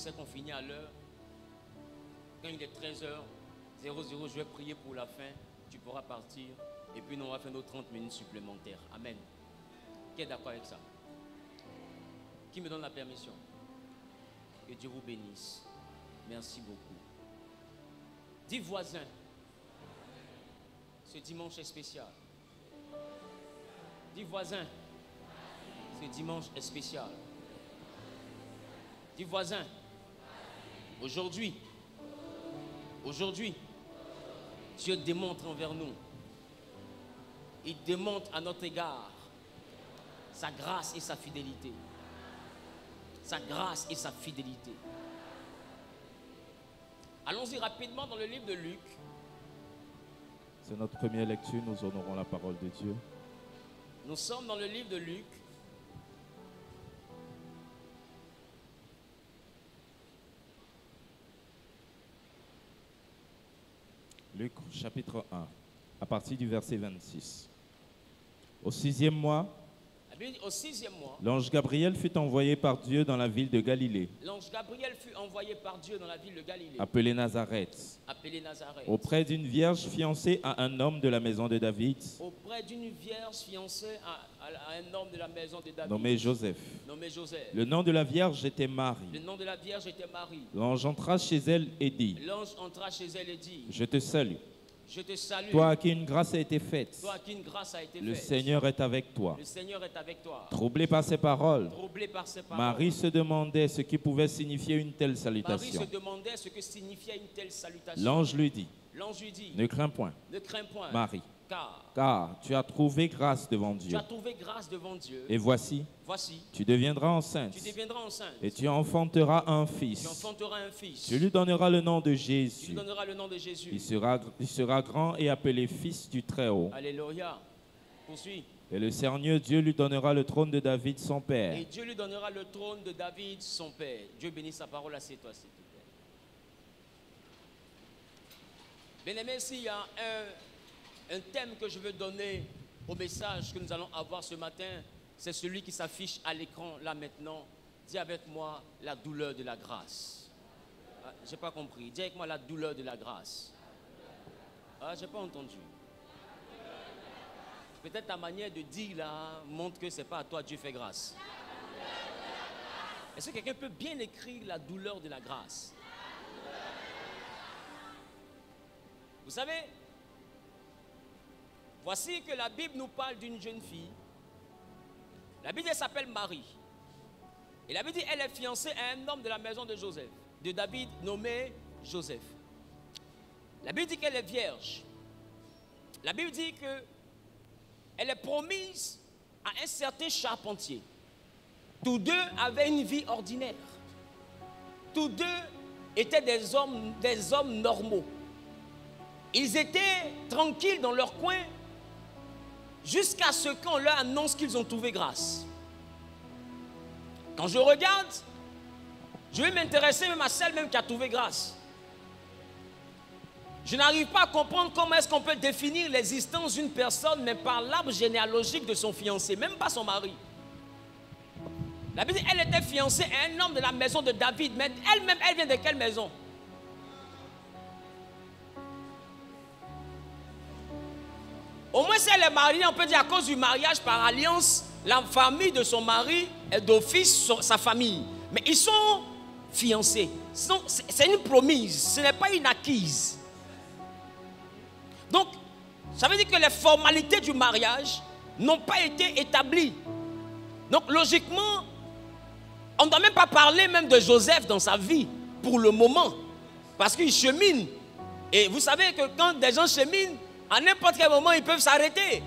sais qu'on finit à l'heure. Quand il est 13h00, je vais prier pour la fin. Tu pourras partir. Et puis nous, on va faire nos 30 minutes supplémentaires. Amen. Qui est d'accord avec ça? Qui me donne la permission? Que Dieu vous bénisse. Merci beaucoup. Dis voisin. Ce dimanche est spécial. Dis voisin. Ce dimanche est spécial. Dis voisin. Aujourd'hui, Dieu démontre envers nous. Il démontre à notre égard sa grâce et sa fidélité. Sa grâce et sa fidélité. Allons-y rapidement dans le livre de Luc. C'est notre première lecture, nous honorons la parole de Dieu. Nous sommes dans le livre de Luc. Luc chapitre 1, à partir du verset 26. Au 6e mois, Au 6e mois, l'ange Gabriel fut envoyé par Dieu dans la ville de Galilée, l'ange Gabriel fut envoyé par Dieu dans la ville de Galilée, appelée Nazareth, appelée Nazareth, auprès d'une vierge fiancée à un homme de la maison de David, auprès d'une vierge fiancée à un homme de la maison de David, nommé Joseph. nommé Joseph. Le nom de la vierge était Le Marie. nom de la vierge était Marie. L'ange entra chez elle et dit, L'ange entra chez elle et dit, je te salue, je te salue, toi à qui une grâce a été faite. toi à qui une grâce a été Le faite. Seigneur est avec toi. Le Seigneur est avec toi. Troublée par ces paroles, Troublé par ses paroles, Marie se demandait ce qui pouvait signifier une telle Marie salutation. se demandait ce que signifiait une telle salutation. L'ange lui dit, L'ange lui dit, ne crains point, ne crains point, Marie, car car tu as trouvé grâce devant tu Dieu. as trouvé grâce devant Dieu. Et voici, Voici, tu deviendras enceinte tu deviendras enceinte. et tu enfanteras un Tu fils. enfanteras un fils. Tu lui donneras le nom de Tu lui Jésus. donneras le nom de Jésus. Il sera grand et appelé fils du Très-Haut. Alléluia. Poursuis. Et le Seigneur Dieu lui donnera le trône de David son père. Et Dieu lui donnera le trône de David, son père. Dieu bénisse sa parole, assieds-toi, s'il te plaît. Bien-aimé, s'il y a un thème que je veux donner au message que nous allons avoir ce matin, c'est celui qui s'affiche à l'écran là maintenant. Dis avec moi la douleur de la grâce. Ah, j'ai pas compris. Dis avec moi la douleur de la grâce. Ah, j'ai pas entendu. Peut-être ta manière de dire là montre que c'est pas à toi Dieu fait grâce. Est-ce que quelqu'un peut bien écrire la douleur de la grâce? Vous savez, voici que la Bible nous parle d'une jeune fille. La Bible elle s'appelle Marie. Et la Bible dit elle est fiancée à un homme de la maison de Joseph, de David, nommé Joseph. La Bible dit qu'elle est vierge. La Bible dit qu'elle est promise à un certain charpentier. Tous deux avaient une vie ordinaire. Tous deux étaient des hommes normaux. Ils étaient tranquilles dans leur coin jusqu'à ce qu'on leur annonce qu'ils ont trouvé grâce. Quand je regarde, je vais m'intéresser même à celle même qui a trouvé grâce. Je n'arrive pas à comprendre comment est-ce qu'on peut définir l'existence d'une personne, mais par l'arbre généalogique de son fiancé, même pas son mari. La Bible dit elle était fiancée à un homme de la maison de David, mais elle-même, elle vient de quelle maison? Au moins si elle est mariée, on peut dire à cause du mariage par alliance, la famille de son mari est d'office sa famille. Mais ils sont fiancés. C'est une promise, ce n'est pas une acquise. Donc, ça veut dire que les formalités du mariage n'ont pas été établies. Donc, logiquement, on ne doit même pas parler même de Joseph dans sa vie, pour le moment. Parce qu'il chemine. Et vous savez que quand des gens cheminent, à n'importe quel moment, ils peuvent s'arrêter.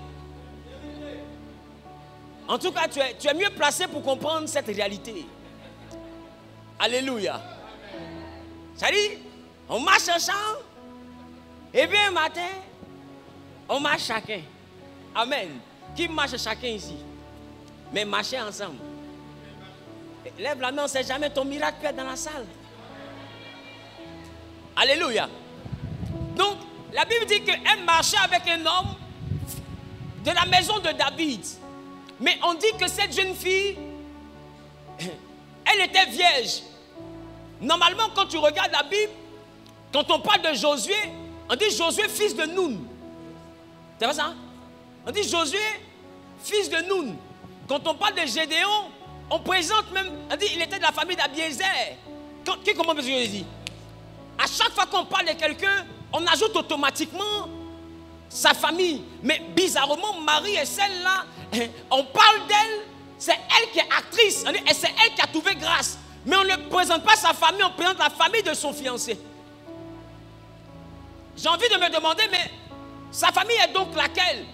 En tout cas, tu es mieux placé pour comprendre cette réalité. Alléluia. Ça dit, on marche ensemble. Et bien, un matin, on marche chacun. Amen. Qui marche chacun ici? Mais marcher ensemble. Lève la main, on ne sait jamais ton miracle peut être dans la salle. Alléluia. Donc, la Bible dit qu'elle marchait avec un homme de la maison de David. Mais on dit que cette jeune fille, elle était vierge. Normalement, quand tu regardes la Bible, quand on parle de Josué, on dit Josué, fils de Nun. C'est pas ça? On dit Josué, fils de Nun. Quand on parle de Gédéon, on présente même, on dit il était de la famille d'Abiézer. Qui comprend ce que je dis? À chaque fois qu'on parle de quelqu'un, on ajoute automatiquement sa famille. Mais bizarrement, Marie est celle-là, on parle d'elle, c'est elle qui est actrice, et c'est elle qui a trouvé grâce. Mais on ne présente pas sa famille, on présente la famille de son fiancé. J'ai envie de me demander, mais sa famille est donc laquelle?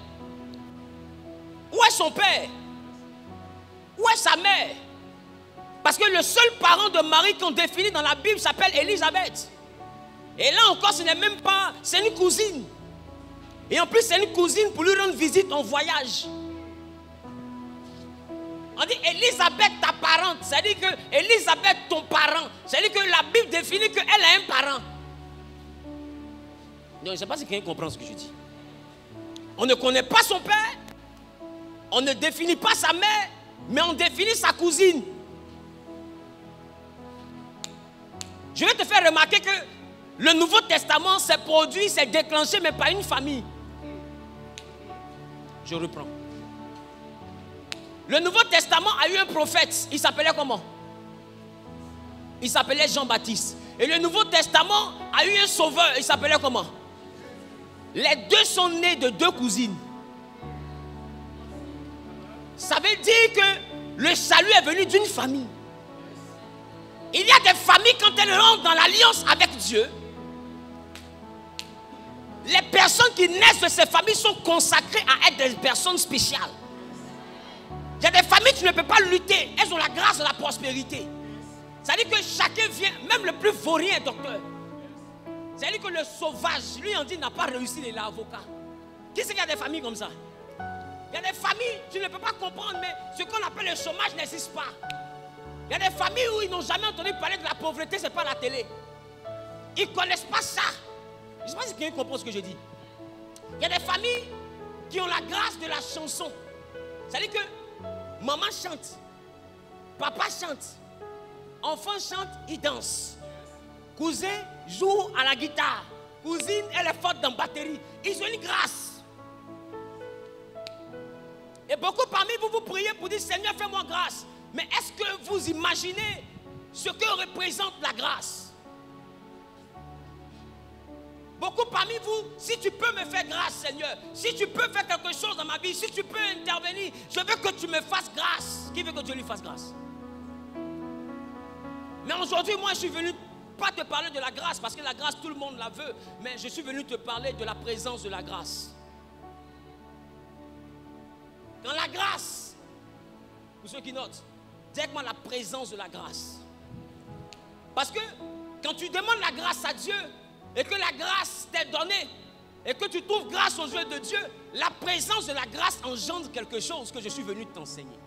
Où est son père? Où est sa mère? Parce que le seul parent de Marie qu'on définit dans la Bible s'appelle Élisabeth. Et là encore, ce n'est même pas, c'est une cousine. Et en plus, c'est une cousine pour lui rendre visite en voyage. On dit Élisabeth, ta parente. C'est-à-dire que Élisabeth, ton parent. C'est-à-dire que la Bible définit qu'elle a un parent. Non, je ne sais pas si quelqu'un comprend ce que je dis. On ne connaît pas son père. On ne définit pas sa mère. Mais on définit sa cousine. Je vais te faire remarquer que le Nouveau Testament s'est produit, s'est déclenché, mais par une famille. Je reprends. Le Nouveau Testament a eu un prophète. Il s'appelait comment? Il s'appelait Jean-Baptiste. Et le Nouveau Testament a eu un sauveur. Il s'appelait comment? Les deux sont nés de deux cousines. Ça veut dire que le salut est venu d'une famille. Il y a des familles, quand elles rentrent dans l'alliance avec Dieu, les personnes qui naissent de ces familles sont consacrées à être des personnes spéciales. Il y a des familles qui ne peuvent pas lutter. Elles ont la grâce de la prospérité. C'est-à-dire que chacun vient, même le plus vaurien docteur. C'est-à-dire que le sauvage, lui on dit, n'a pas réussi, il est avocat. Qui c'est qu'il y a des familles comme ça? Il y a des familles, tu ne peux pas comprendre, mais ce qu'on appelle le chômage n'existe pas. Il y a des familles où ils n'ont jamais entendu parler de la pauvreté, c'est pas la télé. Ils ne connaissent pas ça. Je ne sais pas si quelqu'un comprend ce que je dis. Il y a des familles qui ont la grâce de la chanson. C'est-à-dire que maman chante, papa chante, enfant chante, il danse. Cousin joue à la guitare. Cousine, elle est forte dans la batterie. Ils ont une grâce. Et beaucoup parmi vous, vous priez pour dire Seigneur, fais-moi grâce. Mais est-ce que vous imaginez ce que représente la grâce? Beaucoup parmi vous, si tu peux me faire grâce, Seigneur, si tu peux faire quelque chose dans ma vie, si tu peux intervenir, je veux que tu me fasses grâce. Qui veut que Dieu lui fasse grâce? Mais aujourd'hui, moi, je suis venu pas te parler de la grâce, parce que la grâce, tout le monde la veut, mais je suis venu te parler de la présence de la grâce. Quand la grâce, pour ceux qui notent, dis-moi la présence de la grâce. Parce que quand tu demandes la grâce à Dieu et que la grâce t'est donnée et que tu trouves grâce aux yeux de Dieu, la présence de la grâce engendre quelque chose que je suis venu t'enseigner.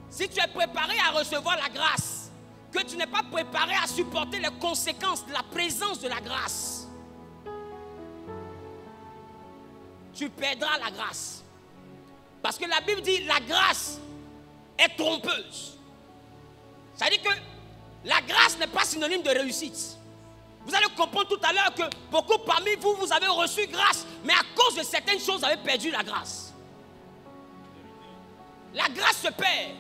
Si tu es préparé à recevoir la grâce, que tu n'es pas préparé à supporter les conséquences de la présence de la grâce, tu perdras la grâce. Parce que la Bible dit la grâce est trompeuse. C'est-à-dire que la grâce n'est pas synonyme de réussite. Vous allez comprendre tout à l'heure que beaucoup parmi vous, vous avez reçu grâce, mais à cause de certaines choses, vous avez perdu la grâce. La grâce se perd.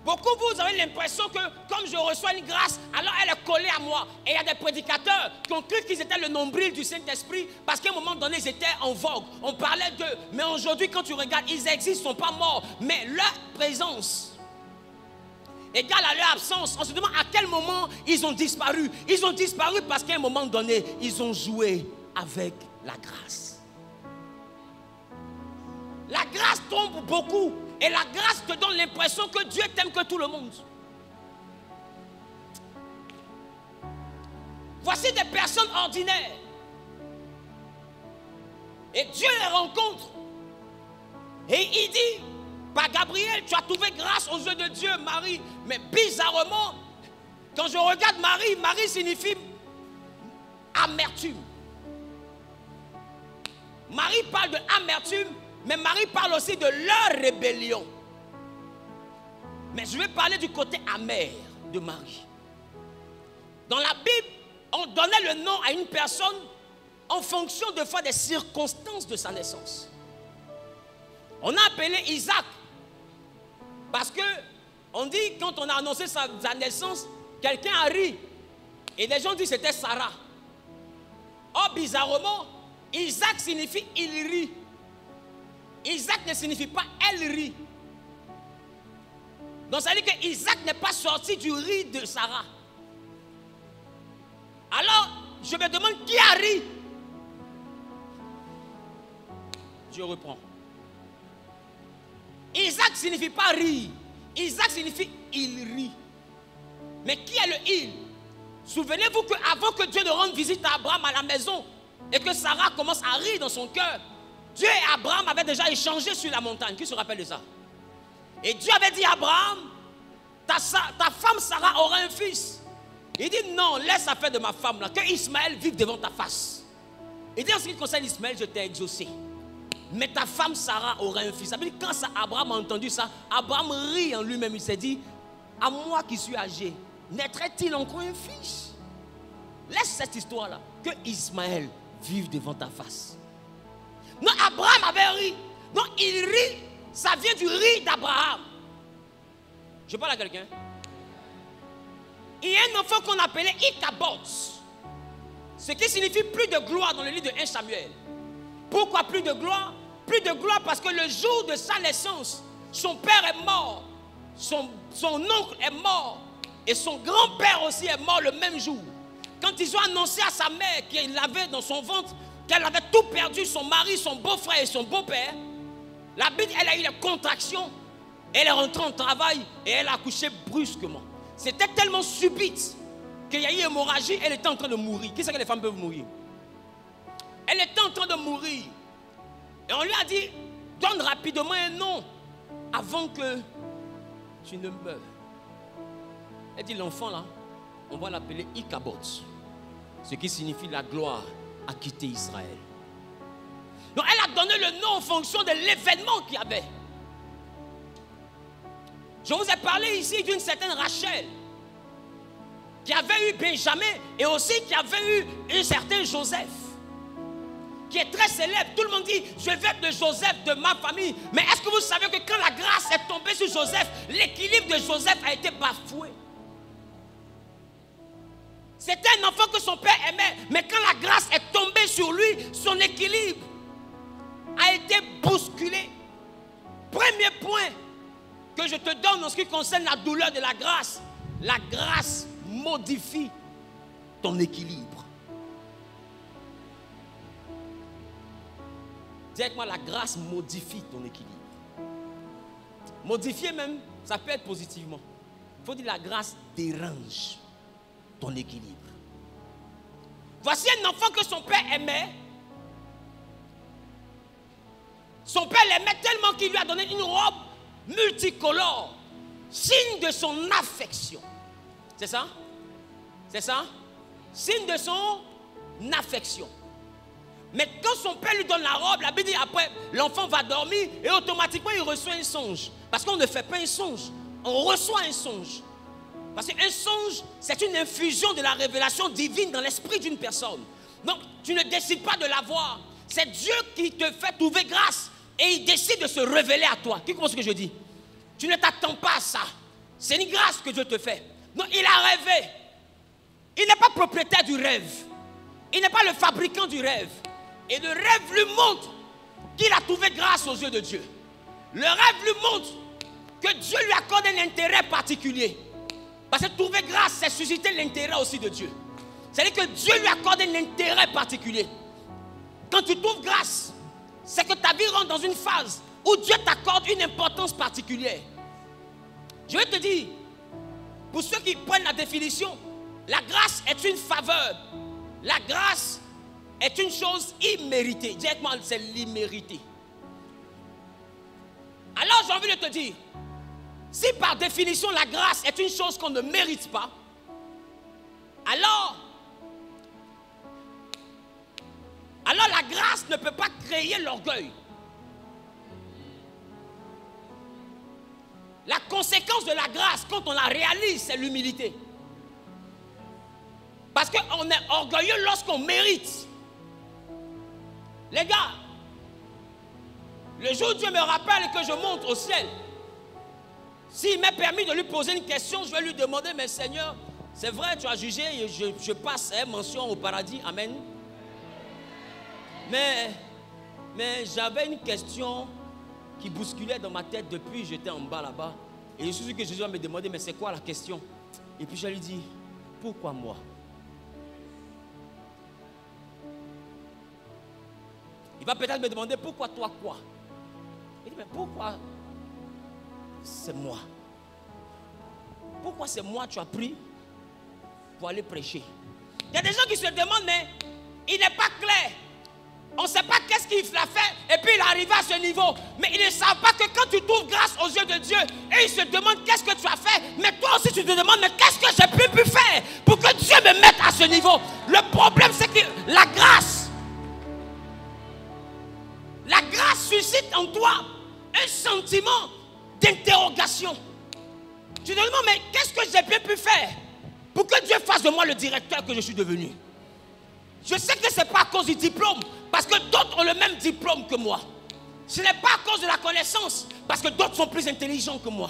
Beaucoup vous avez l'impression que comme je reçois une grâce, alors elle est collée à moi. Et il y a des prédicateurs qui ont cru qu'ils étaient le nombril du Saint-Esprit parce qu'à un moment donné, ils étaient en vogue. On parlait d'eux. Mais aujourd'hui, quand tu regardes, ils existent, ils ne sont pas morts. Mais leur présence égale à leur absence. On se demande à quel moment ils ont disparu. Ils ont disparu parce qu'à un moment donné, ils ont joué avec la grâce. La grâce trompe beaucoup. Et la grâce te donne l'impression que Dieu t'aime que tout le monde. Voici des personnes ordinaires. Et Dieu les rencontre. Et il dit, par Gabriel, tu as trouvé grâce aux yeux de Dieu, Marie. Mais bizarrement, quand je regarde Marie, Marie signifie amertume. Marie parle de amertume. Mais Marie parle aussi de leur rébellion. Mais je vais parler du côté amer. de Marie. Dans la Bible, on donnait le nom à une personne en fonction de fois des circonstances de sa naissance. On a appelé Isaac parce que on dit quand on a annoncé sa naissance, quelqu'un a ri et les gens disent que c'était Sarah. Or bizarrement, Isaac signifie il rit. Isaac ne signifie pas elle rit. Donc ça veut dire que Isaac n'est pas sorti du riz de Sarah. Alors, je me demande qui a ri. Je reprends. Isaac ne signifie pas rire. Isaac signifie il rit. Mais qui est le il? Souvenez-vous qu'avant que Dieu ne rende visite à Abraham à la maison et que Sarah commence à rire dans son cœur, Dieu et Abraham avaient déjà échangé sur la montagne. Qui se rappelle de ça? Et Dieu avait dit à Abraham, ta femme Sarah aura un fils. Il dit non, laisse affaire de ma femme là, que Ismaël vive devant ta face. Il dit en ce qui concerne Ismaël, je t'ai exaucé. Mais ta femme Sarah aura un fils. Ça veut dire quand Abraham a entendu ça, Abraham rit en lui-même. Il s'est dit, à moi qui suis âgé, naîtrait-il encore un fils? Laisse cette histoire-là, que Ismaël vive devant ta face. Non, Abraham avait ri. Non, il rit, ça vient du rire d'Abraham. Je parle à quelqu'un. Il y a un enfant qu'on appelait Ichabod, ce qui signifie plus de gloire dans le livre de 1 Samuel. Pourquoi plus de gloire? Plus de gloire parce que le jour de sa naissance, son père est mort, son oncle est mort et son grand-père aussi est mort le même jour. Quand ils ont annoncé à sa mère qu'il avait dans son ventre, qu'elle avait tout perdu, son mari, son beau-frère et son beau-père, la Bible, elle a eu les contractions, elle est rentrée en travail et elle a accouché brusquement. C'était tellement subite qu'il y a eu hémorragie, elle était en train de mourir. Qui sait que les femmes peuvent mourir? Elle était en train de mourir. Et on lui a dit, donne rapidement un nom avant que tu ne meurs. Elle dit, l'enfant là, on va l'appeler Ichabod, ce qui signifie la gloire a quitté Israël. Donc elle a donné le nom en fonction de l'événement qu'il y avait. Je vous ai parlé ici d'une certaine Rachel qui avait eu Benjamin et aussi qui avait eu un certain Joseph qui est très célèbre. Tout le monde dit, je vais être de Joseph, de ma famille. Mais est-ce que vous savez que quand la grâce est tombée sur Joseph, l'équilibre de Joseph a été bafoué? C'était un enfant que son père aimait, mais quand la grâce est tombée sur lui, son équilibre a été bousculé. Premier point que je te donne en ce qui concerne la douleur de la grâce modifie ton équilibre. Dis avec moi, la grâce modifie ton équilibre. Modifier même, ça peut être positivement. Il faut dire la grâce dérange ton équilibre. Voici un enfant que son père aimait. Son père l'aimait tellement qu'il lui a donné une robe multicolore, signe de son affection. C'est ça? C'est ça? Signe de son affection. Mais quand son père lui donne la robe, la Bible dit après, l'enfant va dormir et automatiquement il reçoit un songe. Parce qu'on ne fait pas un songe, on reçoit un songe. Parce qu'un songe, c'est une infusion de la révélation divine dans l'esprit d'une personne. Donc, tu ne décides pas de l'avoir. C'est Dieu qui te fait trouver grâce et il décide de se révéler à toi. Qui comprend ce que je dis? Tu ne t'attends pas à ça. C'est une grâce que Dieu te fait. Donc, il a rêvé. Il n'est pas propriétaire du rêve. Il n'est pas le fabricant du rêve. Et le rêve lui montre qu'il a trouvé grâce aux yeux de Dieu. Le rêve lui montre que Dieu lui accorde un intérêt particulier. Parce que trouver grâce, c'est susciter l'intérêt aussi de Dieu. C'est-à-dire que Dieu lui accorde un intérêt particulier. Quand tu trouves grâce, c'est que ta vie rentre dans une phase où Dieu t'accorde une importance particulière. Je vais te dire, pour ceux qui prennent la définition, la grâce est une faveur. La grâce est une chose imméritée. Directement, c'est l'immérité. Alors j'ai envie de te dire, si par définition la grâce est une chose qu'on ne mérite pas, alors la grâce ne peut pas créer l'orgueil. La conséquence de la grâce, quand on la réalise, c'est l'humilité. Parce qu'on est orgueilleux lorsqu'on mérite. Les gars, le jour où Dieu me rappelle que je monte au ciel, s'il m'est permis de lui poser une question, je vais lui demander, mais Seigneur, c'est vrai, tu as jugé, et je passe mention au paradis, amen. Mais j'avais une question qui bousculait dans ma tête depuis que j'étais en bas là-bas. Et je suis sûr que Jésus va me demander, mais c'est quoi la question? Et puis je lui dis, pourquoi moi? Il va peut-être me demander, pourquoi toi quoi? Il dit, mais pourquoi c'est moi? Pourquoi c'est moi tu as pris pour aller prêcher? Il y a des gens qui se demandent, mais il n'est pas clair. On ne sait pas qu'est-ce qu'il a fait et puis il est arrivé à ce niveau. Mais ils ne savent pas que quand tu trouves grâce aux yeux de Dieu et ils se demandent qu'est-ce que tu as fait, mais toi aussi tu te demandes, mais qu'est-ce que j'ai pu faire pour que Dieu me mette à ce niveau? Le problème c'est que la grâce suscite en toi un sentiment d'interrogation. Tu te demandes, mais qu'est-ce que j'ai bien pu faire pour que Dieu fasse de moi le directeur que je suis devenu? Je sais que ce n'est pas à cause du diplôme, parce que d'autres ont le même diplôme que moi. Ce n'est pas à cause de la connaissance, parce que d'autres sont plus intelligents que moi.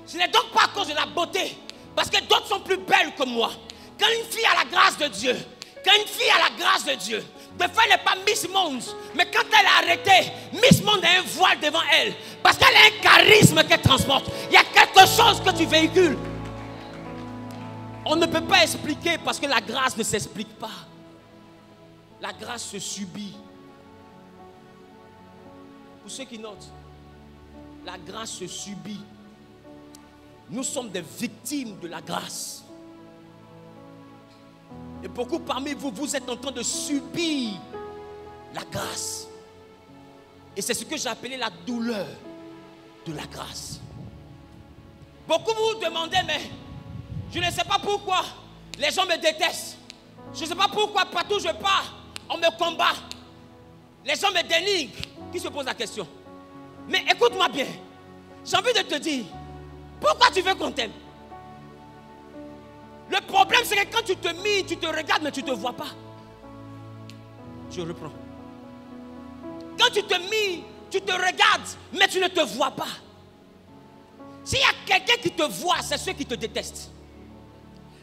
Ce n'est donc pas à cause de la beauté, parce que d'autres sont plus belles que moi. Quand une fille a la grâce de Dieu, des fois elle n'est pas Miss Monde, mais quand elle est arrêtée, Miss Monde a un voile devant elle, parce qu'elle a un charisme qu'elle transporte. Il y a quelque chose que tu véhicules. On ne peut pas expliquer parce que la grâce ne s'explique pas. La grâce se subit. Pour ceux qui notent, la grâce se subit. Nous sommes des victimes de la grâce. Et beaucoup parmi vous, vous êtes en train de subir la grâce. Et c'est ce que j'ai appelé la douleur de la grâce. Beaucoup vous demandez, mais je ne sais pas pourquoi les gens me détestent. Je ne sais pas pourquoi partout où je pars, on me combat. Les gens me dénigrent. Qui se pose la question? Mais écoute-moi bien. J'ai envie de te dire, pourquoi tu veux qu'on t'aime? Le problème, c'est que quand tu te mires, tu te regardes, mais tu ne te vois pas. Je reprends. Quand tu te mires, tu te regardes, mais tu ne te vois pas. S'il y a quelqu'un qui te voit, c'est ceux qui te détestent.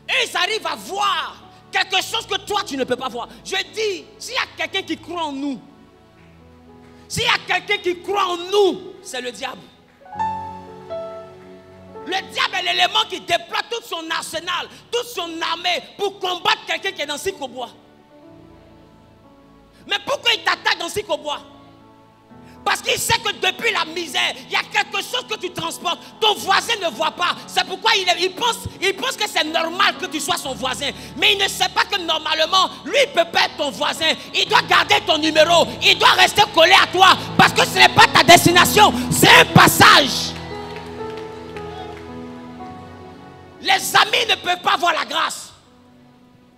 Et ils arrivent à voir quelque chose que toi, tu ne peux pas voir. Je dis, s'il y a quelqu'un qui croit en nous, s'il y a quelqu'un qui croit en nous, c'est le diable. Le diable est l'élément qui déploie tout son arsenal, toute son armée pour combattre quelqu'un qui est dans Sikobois. Mais pourquoi il t'attaque dans Sikobois? Parce qu'il sait que depuis la misère, il y a quelque chose que tu transportes. Ton voisin ne voit pas. C'est pourquoi il pense que c'est normal que tu sois son voisin. Mais il ne sait pas que normalement, lui, il peut pas être ton voisin. Il doit garder ton numéro. Il doit rester collé à toi. Parce que ce n'est pas ta destination. C'est un passage. Les amis ne peuvent pas voir la grâce.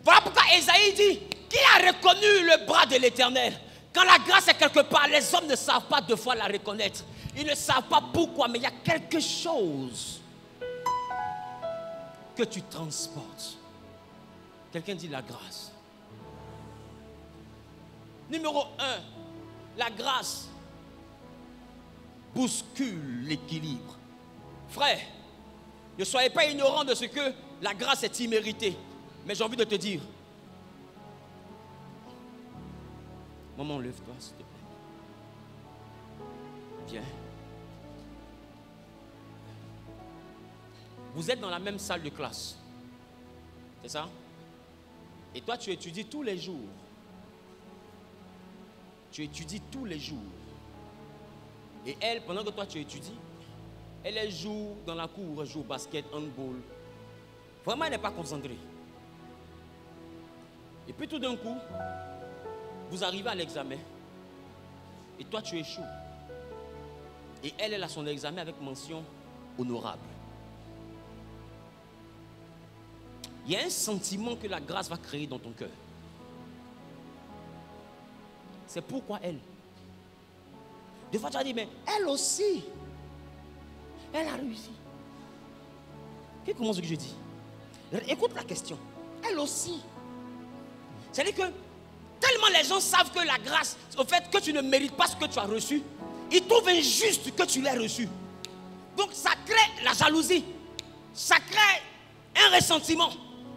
Voilà pourquoi Ésaïe dit, qui a reconnu le bras de l'Éternel? Quand la grâce est quelque part, les hommes ne savent pas deux fois la reconnaître. Ils ne savent pas pourquoi, mais il y a quelque chose que tu transportes. Quelqu'un dit la grâce. Numéro 1, la grâce bouscule l'équilibre. Frère, ne soyez pas ignorant de ce que la grâce est imméritée. Mais j'ai envie de te dire, maman, lève-toi, s'il te plaît. Viens. Vous êtes dans la même salle de classe. C'est ça? Et toi, tu étudies tous les jours. Tu étudies tous les jours. Et elle, pendant que toi, tu étudies, elle joue dans la cour, elle joue au basket, handball. Vraiment, elle n'est pas concentrée. Et puis tout d'un coup, vous arrivez à l'examen et toi tu échoues. Et elle a son examen avec mention honorable. Il y a un sentiment que la grâce va créer dans ton cœur. C'est pourquoi elle. Des fois tu vas dire, mais elle aussi, elle a réussi. Qui commence ce que je dis? Écoute la question. Elle aussi. C'est-à-dire que tellement les gens savent que la grâce, au fait que tu ne mérites pas ce que tu as reçu, ils trouvent injuste que tu l'aies reçu. Donc ça crée la jalousie, ça crée un ressentiment,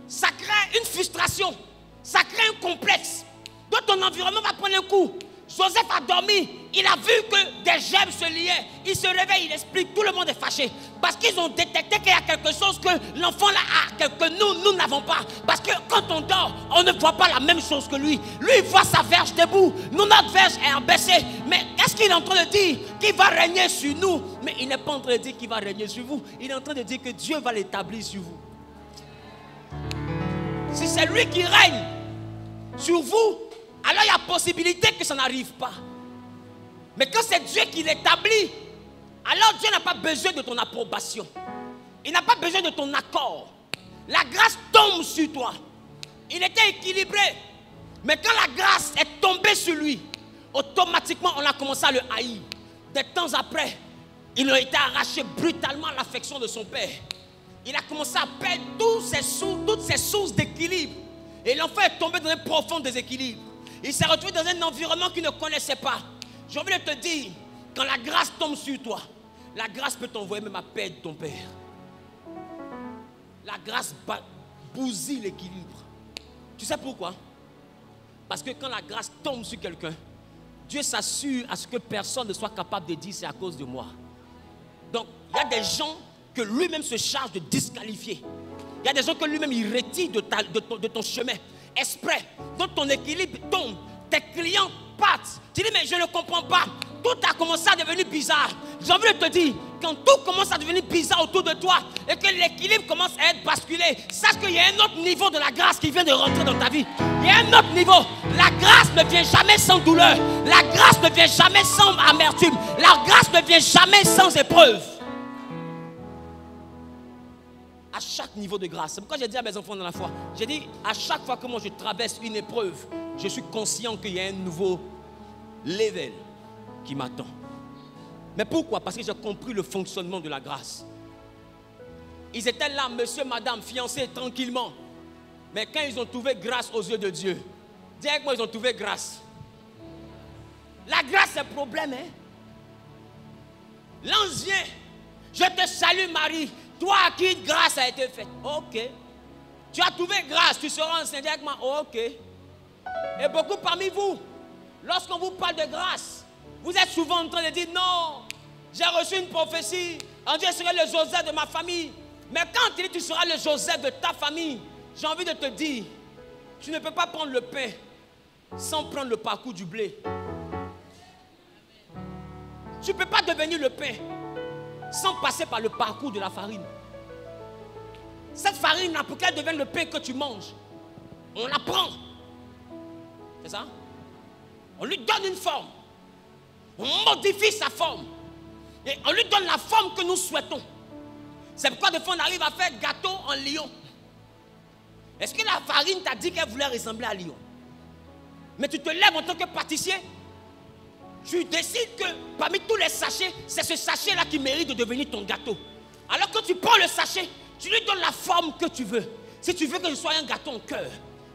ça crée une frustration, ça crée un complexe. Donc ton environnement va prendre un coup. Joseph a dormi, il a vu que des gemmes se liaient. Il se réveille, il explique, tout le monde est fâché. Parce qu'ils ont détecté qu'il y a quelque chose que l'enfant là a, que nous n'avons pas. Parce que quand on dort, on ne voit pas la même chose que lui. Lui, il voit sa verge debout. Nous, notre verge est abaissée. Mais qu'est-ce qu'il est en train de dire? Qu'il va régner sur nous. Mais il n'est pas en train de dire qu'il va régner sur vous. Il est en train de dire que Dieu va l'établir sur vous. Si c'est lui qui règne sur vous, alors il y a possibilité que ça n'arrive pas. Mais quand c'est Dieu qui l'établit, alors Dieu n'a pas besoin de ton approbation. Il n'a pas besoin de ton accord. La grâce tombe sur toi. Il était équilibré. Mais quand la grâce est tombée sur lui, automatiquement on a commencé à le haïr. Des temps après, il a été arraché brutalement à l'affection de son père. Il a commencé à perdre toutes ses sources d'équilibre. Et l'enfant est tombé dans un profond déséquilibre. Il s'est retrouvé dans un environnement qu'il ne connaissait pas. J'ai envie de te dire, quand la grâce tombe sur toi, la grâce peut t'envoyer même à perdre ton père. La grâce bousille l'équilibre. Tu sais pourquoi? Parce que quand la grâce tombe sur quelqu'un, Dieu s'assure à ce que personne ne soit capable de dire c'est à cause de moi. Donc, il y a des gens que lui-même se charge de disqualifier. Il y a des gens que lui-même il retire de ton chemin. Exprès, donc ton équilibre tombe, tes clients partent. Tu dis mais je ne comprends pas, tout a commencé à devenir bizarre. J'ai envie de te dire, quand tout commence à devenir bizarre autour de toi et que l'équilibre commence à être basculé, sache qu'il y a un autre niveau de la grâce qui vient de rentrer dans ta vie. Il y a un autre niveau. La grâce ne vient jamais sans douleur. La grâce ne vient jamais sans amertume. La grâce ne vient jamais sans épreuve. À chaque niveau de grâce. C'est pourquoi j'ai dit à mes enfants dans la foi, j'ai dit à chaque fois que moi je traverse une épreuve, je suis conscient qu'il y a un nouveau level qui m'attend. Mais pourquoi? Parce que j'ai compris le fonctionnement de la grâce. Ils étaient là, monsieur, madame, fiancés tranquillement. Mais quand ils ont trouvé grâce aux yeux de Dieu, dis avec moi, ils ont trouvé grâce. La grâce c'est problème, hein? L'ange vient, je te salue Marie. Toi à qui grâce a été faite. Ok. Tu as trouvé grâce, tu seras enceinte avec moi. Ok. Et beaucoup parmi vous, lorsqu'on vous parle de grâce, vous êtes souvent en train de dire non, j'ai reçu une prophétie, on dit je serai le Joseph de ma famille. Mais quand tu dis tu seras le Joseph de ta famille, j'ai envie de te dire, tu ne peux pas prendre le pain sans prendre le parcours du blé. Tu ne peux pas devenir le pain sans passer par le parcours de la farine. Cette farine, pour qu'elle devienne le pain que tu manges, on la prend. C'est ça? On lui donne une forme. On modifie sa forme. Et on lui donne la forme que nous souhaitons. C'est pourquoi des fois on arrive à faire gâteau en lion. Est-ce que la farine t'a dit qu'elle voulait ressembler à lion? Mais tu te lèves en tant que pâtissier. Tu décides que parmi tous les sachets, c'est ce sachet-là qui mérite de devenir ton gâteau. Alors que tu prends le sachet, tu lui donnes la forme que tu veux. Si tu veux que ce soit un gâteau en cœur,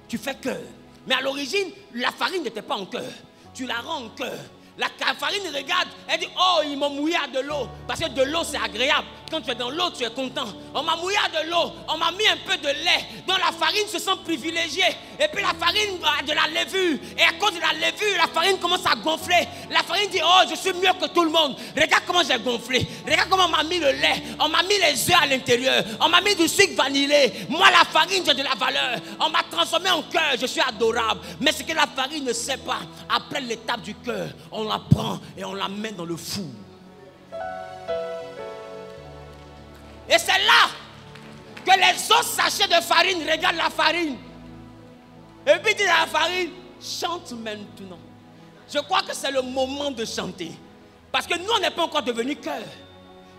tu fais cœur. Mais à l'origine, la farine n'était pas en cœur. Tu la rends en cœur. La farine regarde, elle dit, oh, ils m'ont mouillé à de l'eau. Parce que de l'eau, c'est agréable. Quand tu es dans l'eau, tu es content. On m'a mouillé à de l'eau, on m'a mis un peu de lait. Donc la farine se sent privilégiée. Et puis la farine a de la levure. Et à cause de la levure, la farine commence à gonfler. La farine dit, oh, je suis mieux que tout le monde. Regarde comment j'ai gonflé. Regarde comment on m'a mis le lait. On m'a mis les œufs à l'intérieur. On m'a mis du sucre vanillé. Moi, la farine, j'ai de la valeur. On m'a transformé en cœur. Je suis adorable. Mais ce que la farine ne sait pas, après l'étape du cœur, on la prend et on la met dans le four. Et c'est là que les autres sachets de farine regardent la farine. Et puis disent à la farine, chante maintenant. Je crois que c'est le moment de chanter. Parce que nous, on n'est pas encore devenu cœur.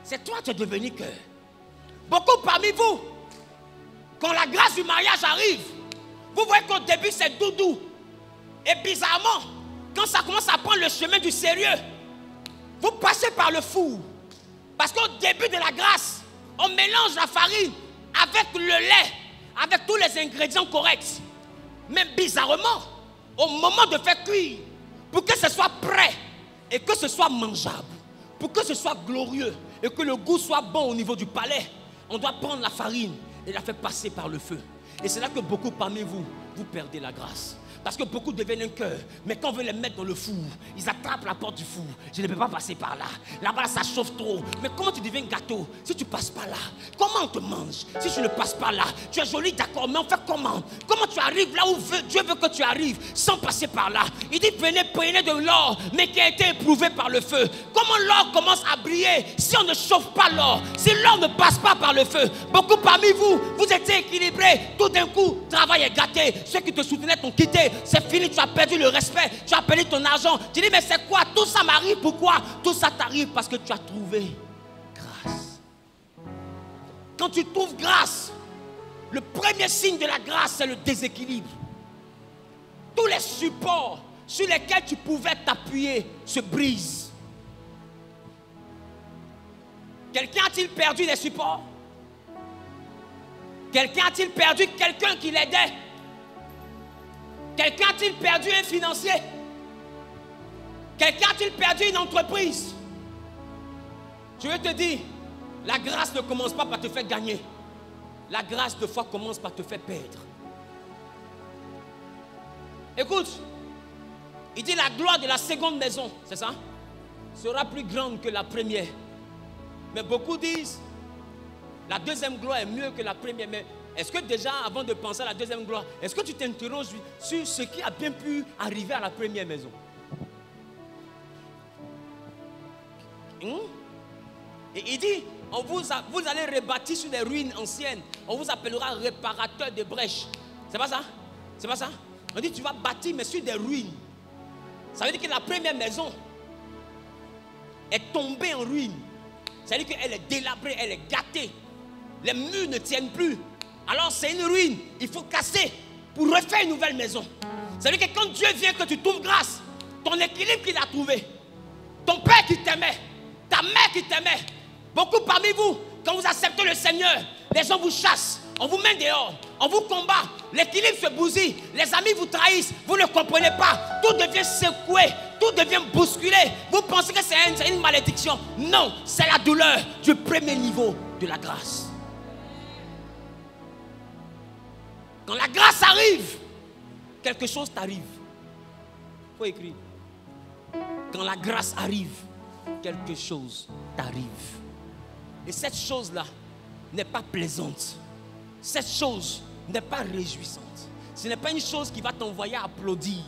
C'est toi qui es devenu cœur. Beaucoup parmi vous, quand la grâce du mariage arrive, vous voyez qu'au début c'est doudou. Et bizarrement, quand ça commence à prendre le chemin du sérieux, vous passez par le four. Parce qu'au début de la grâce, on mélange la farine avec le lait, avec tous les ingrédients corrects. Mais bizarrement, au moment de faire cuire, pour que ce soit prêt et que ce soit mangeable, pour que ce soit glorieux et que le goût soit bon au niveau du palais, on doit prendre la farine et la faire passer par le feu. Et c'est là que beaucoup parmi vous, vous perdez la grâce. Parce que beaucoup deviennent un cœur. Mais quand on veut les mettre dans le four, ils attrapent la porte du four. Je ne peux pas passer par là. Là-bas, ça chauffe trop. Mais comment tu deviens gâteau si tu ne passes pas là? Comment on te mange si tu ne passes pas là? Tu es joli, d'accord, mais on fait comment? Comment tu arrives là où Dieu veut que tu arrives sans passer par là? Il dit, prenez de l'or, mais qui a été éprouvé par le feu. Comment l'or commence à briller si on ne chauffe pas l'or? Si l'or ne passe pas par le feu? Beaucoup parmi vous, vous étiez équilibrés. Tout d'un coup, travail est gâté. Ceux qui te soutenaient t'ont quitté. C'est fini, tu as perdu le respect, tu as perdu ton argent. Tu dis, mais c'est quoi? Tout ça m'arrive, pourquoi? Tout ça t'arrive parce que tu as trouvé grâce. Quand tu trouves grâce, le premier signe de la grâce, c'est le déséquilibre. Tous les supports sur lesquels tu pouvais t'appuyer se brisent. Quelqu'un a-t-il perdu les supports? Quelqu'un a-t-il perdu quelqu'un qui l'aidait? Quelqu'un a-t-il perdu un financier? Quelqu'un a-t-il perdu une entreprise? Je veux te dire, la grâce ne commence pas par te faire gagner. La grâce de foi commence par te faire perdre. Écoute, il dit la gloire de la seconde maison, c'est ça? Sera plus grande que la première. Mais beaucoup disent, la deuxième gloire est mieux que la première. Mais est-ce que déjà, avant de penser à la deuxième gloire, est-ce que tu t'interroges sur ce qui a bien pu arriver à la première maison? Et il dit, vous allez rebâtir sur les ruines anciennes. On vous appellera réparateur de brèches. C'est pas ça? C'est pas ça? On dit, tu vas bâtir mais sur des ruines. Ça veut dire que la première maison est tombée en ruine. Ça veut dire qu'elle est délabrée, elle est gâtée. Les murs ne tiennent plus. Alors c'est une ruine, il faut casser pour refaire une nouvelle maison. Ça veut dire que quand Dieu vient, que tu trouves grâce, ton équilibre qu'il a trouvé, ton père qui t'aimait, ta mère qui t'aimait, beaucoup parmi vous, quand vous acceptez le Seigneur, les gens vous chassent, on vous met dehors, on vous combat, l'équilibre se bousille, les amis vous trahissent, vous ne comprenez pas, tout devient secoué, tout devient bousculé, vous pensez que c'est une malédiction. Non, c'est la douleur du premier niveau de la grâce. Quand la grâce arrive, quelque chose t'arrive. Il faut écrire. Quand la grâce arrive, quelque chose t'arrive. Et cette chose-là n'est pas plaisante. Cette chose n'est pas réjouissante. Ce n'est pas une chose qui va t'envoyer à applaudir.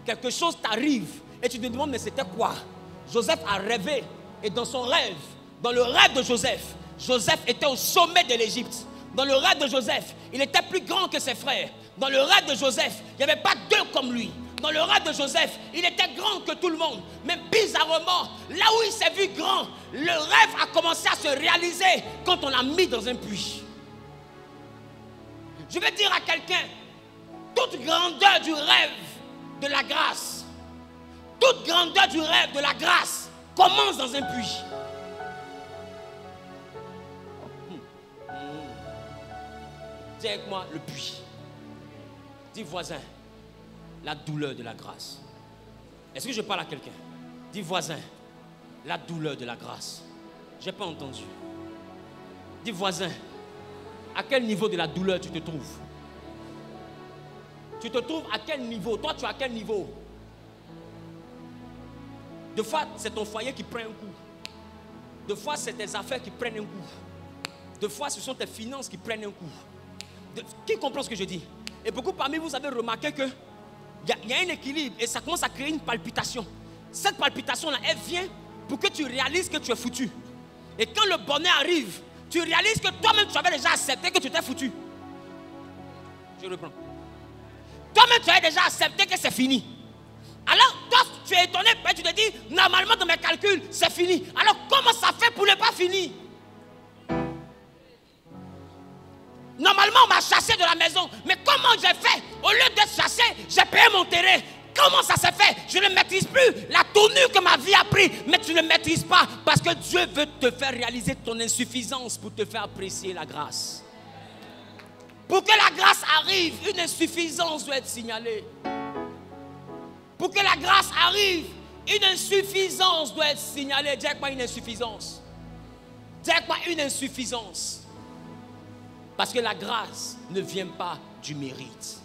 Quelque chose t'arrive et tu te demandes, mais c'était quoi? Joseph a rêvé. Et dans son rêve, dans le rêve de Joseph, Joseph était au sommet de l'Égypte. Dans le rêve de Joseph, il était plus grand que ses frères. Dans le rêve de Joseph, il n'y avait pas deux comme lui. Dans le rêve de Joseph, il était grand que tout le monde. Mais bizarrement, là où il s'est vu grand, le rêve a commencé à se réaliser quand on l'a mis dans un puits. Je vais dire à quelqu'un, toute grandeur du rêve de la grâce, toute grandeur du rêve de la grâce commence dans un puits. Dis avec moi le puits. Dis voisin, la douleur de la grâce. Est-ce que je parle à quelqu'un? Dis voisin, la douleur de la grâce. Je n'ai pas entendu. Dis voisin, à quel niveau de la douleur tu te trouves? Tu te trouves à quel niveau? Toi, tu es à quel niveau? Des fois, c'est ton foyer qui prend un coup. Des fois, c'est tes affaires qui prennent un coup. Des fois, ce sont tes finances qui prennent un coup. Qui comprend ce que je dis? Et beaucoup parmi vous avez remarqué que il y a un équilibre et ça commence à créer une palpitation. Cette palpitation-là, elle vient pour que tu réalises que tu es foutu. Et quand le bonheur arrive, tu réalises que toi-même tu avais déjà accepté que tu t'es foutu. Je reprends. Toi-même tu avais déjà accepté que c'est fini. Alors toi tu es étonné, tu te dis normalement dans mes calculs c'est fini. Alors comment ça fait pour ne pas finir? Normalement, on m'a chassé de la maison. Mais comment j'ai fait? Au lieu d'être chassé, j'ai payé mon terrain. Comment ça s'est fait? Je ne maîtrise plus la tournure que ma vie a pris. Mais tu ne maîtrises pas parce que Dieu veut te faire réaliser ton insuffisance pour te faire apprécier la grâce. Pour que la grâce arrive, une insuffisance doit être signalée. Pour que la grâce arrive, une insuffisance doit être signalée. Dis avec moi une insuffisance. Dis avec moi une insuffisance. Parce que la grâce ne vient pas du mérite.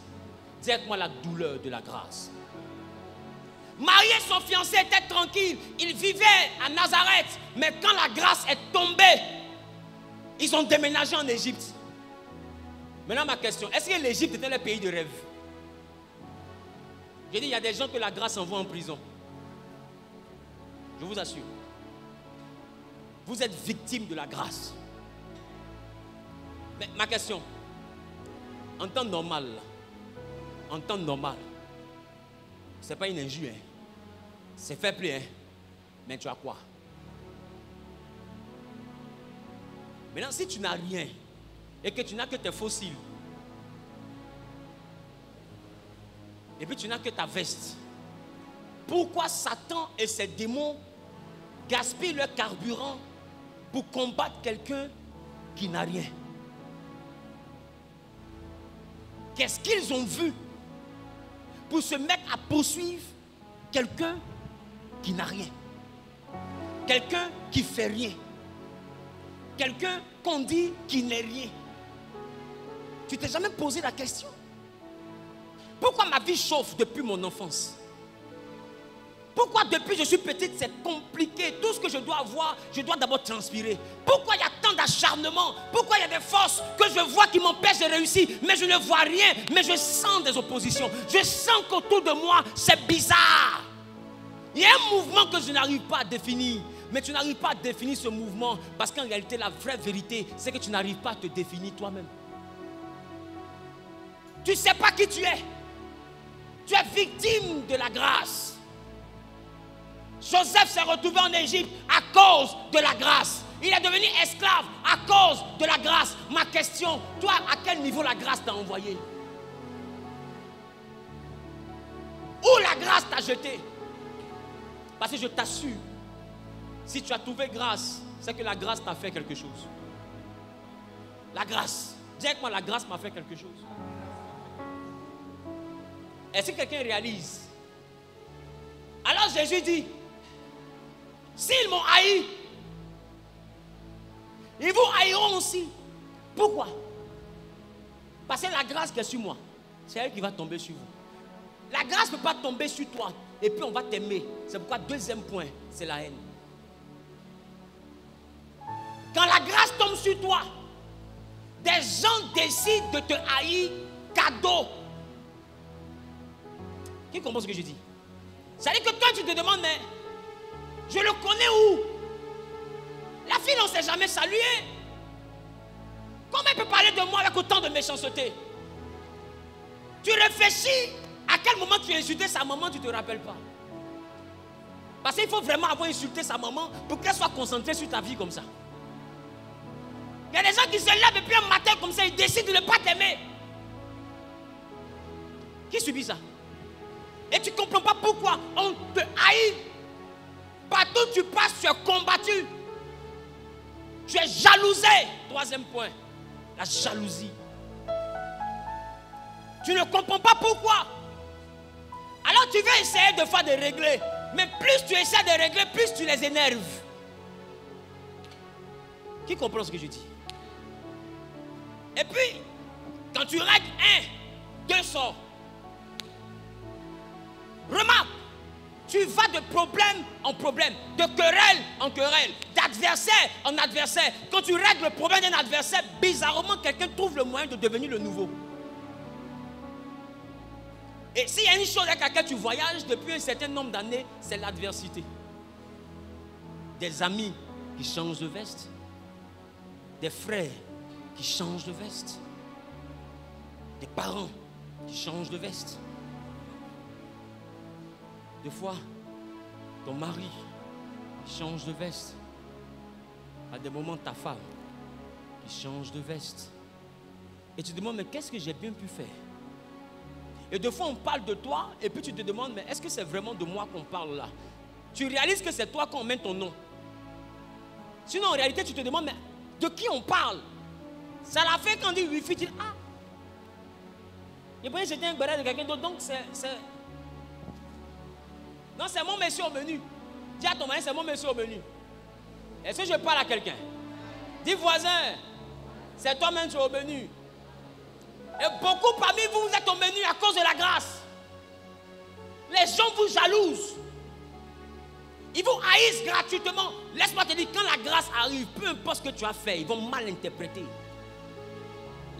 Dis avec moi la douleur de la grâce. Marie et son fiancé étaient tranquilles. Ils vivaient à Nazareth. Mais quand la grâce est tombée, ils ont déménagé en Égypte. Maintenant ma question, est-ce que l'Égypte était le pays de rêve? J'ai dit, il y a des gens que la grâce envoie en prison. Je vous assure. Vous êtes victime de la grâce. Mais ma question, en temps normal, ce n'est pas une injure, hein. C'est fair play, hein. Mais tu as quoi? Maintenant, si tu n'as rien et que tu n'as que tes fossiles, et puis tu n'as que ta veste, pourquoi Satan et ses démons gaspillent leur carburant pour combattre quelqu'un qui n'a rien? Qu'est-ce qu'ils ont vu pour se mettre à poursuivre quelqu'un qui n'a rien? Quelqu'un qui fait rien? Quelqu'un qu'on dit qui n'est rien? Tu t'es jamais posé la question? Pourquoi ma vie chauffe depuis mon enfance? Pourquoi depuis que je suis petite c'est compliqué? Tout ce que je dois avoir, je dois d'abord transpirer. Pourquoi il y a tant d'acharnement? Pourquoi il y a des forces que je vois qui m'empêchent de réussir? Mais je ne vois rien, mais je sens des oppositions. Je sens qu'autour de moi c'est bizarre. Il y a un mouvement que je n'arrive pas à définir. Mais tu n'arrives pas à définir ce mouvement parce qu'en réalité la vraie vérité c'est que tu n'arrives pas à te définir toi-même. Tu ne sais pas qui tu es. Tu es victime de la grâce. Joseph s'est retrouvé en Égypte à cause de la grâce. Il est devenu esclave à cause de la grâce. Ma question, toi, à quel niveau la grâce t'a envoyé? Où la grâce t'a jeté? Parce que je t'assure, si tu as trouvé grâce, c'est que la grâce t'a fait quelque chose. La grâce. Dis avec moi, la grâce m'a fait quelque chose. Est-ce que quelqu'un réalise? Alors Jésus dit, s'ils m'ont haï, ils vous haïront aussi. Pourquoi? Parce que la grâce qui est sur moi, c'est elle qui va tomber sur vous. La grâce ne peut pas tomber sur toi et puis on va t'aimer. C'est pourquoi deuxième point, c'est la haine. Quand la grâce tombe sur toi, des gens décident de te haïr cadeau. Qui comprend ce que je dis? C'est-à-dire que toi tu te demandes, mais je le connais où? La fille on ne s'est jamais saluée. Comment elle peut parler de moi avec autant de méchanceté? Tu réfléchis à quel moment tu as insulté sa maman, tu ne te rappelles pas. Parce qu'il faut vraiment avoir insulté sa maman pour qu'elle soit concentrée sur ta vie comme ça. Il y a des gens qui se lèvent et puis un matin comme ça, ils décident de ne pas t'aimer. Qui subit ça? Et tu ne comprends pas pourquoi on te haït. Partout où tu passes, tu es combattu. Tu es jalousé. Troisième point, la jalousie. Tu ne comprends pas pourquoi. Alors tu veux essayer de faire de régler. Mais plus tu essaies de régler, plus tu les énerves. Qui comprend ce que je dis? Et puis, quand tu règles deux sorts. Remarque, tu vas de problème en problème, de querelle en querelle, d'adversaire en adversaire. Quand tu règles le problème d'un adversaire, bizarrement, quelqu'un trouve le moyen de devenir le nouveau. Et s'il y a une chose avec laquelle tu voyages depuis un certain nombre d'années, c'est l'adversité. Des amis qui changent de veste, des frères qui changent de veste, des parents qui changent de veste. Des fois, ton mari change de veste. À des moments, ta femme qui change de veste. Et tu te demandes, mais qu'est-ce que j'ai bien pu faire? Et des fois, on parle de toi, et puis tu te demandes, mais est-ce que c'est vraiment de moi qu'on parle là? Tu réalises que c'est toi qu'on met ton nom. Sinon, en réalité, tu te demandes, mais de qui on parle? Ça l'a fait quand on dit Wi-Fi, tu dis, ah, Je pourrais jeter un béret de quelqu'un d'autre. Donc non, c'est mon monsieur au menu. Dis à ton mari, c'est mon monsieur au menu. Est-ce que je parle à quelqu'un? Dis voisin, c'est toi-même qui es au menu. Et beaucoup parmi vous, vous êtes au menu à cause de la grâce. Les gens vous jalousent. Ils vous haïssent gratuitement. Laisse-moi te dire, quand la grâce arrive, peu importe ce que tu as fait, ils vont mal interpréter.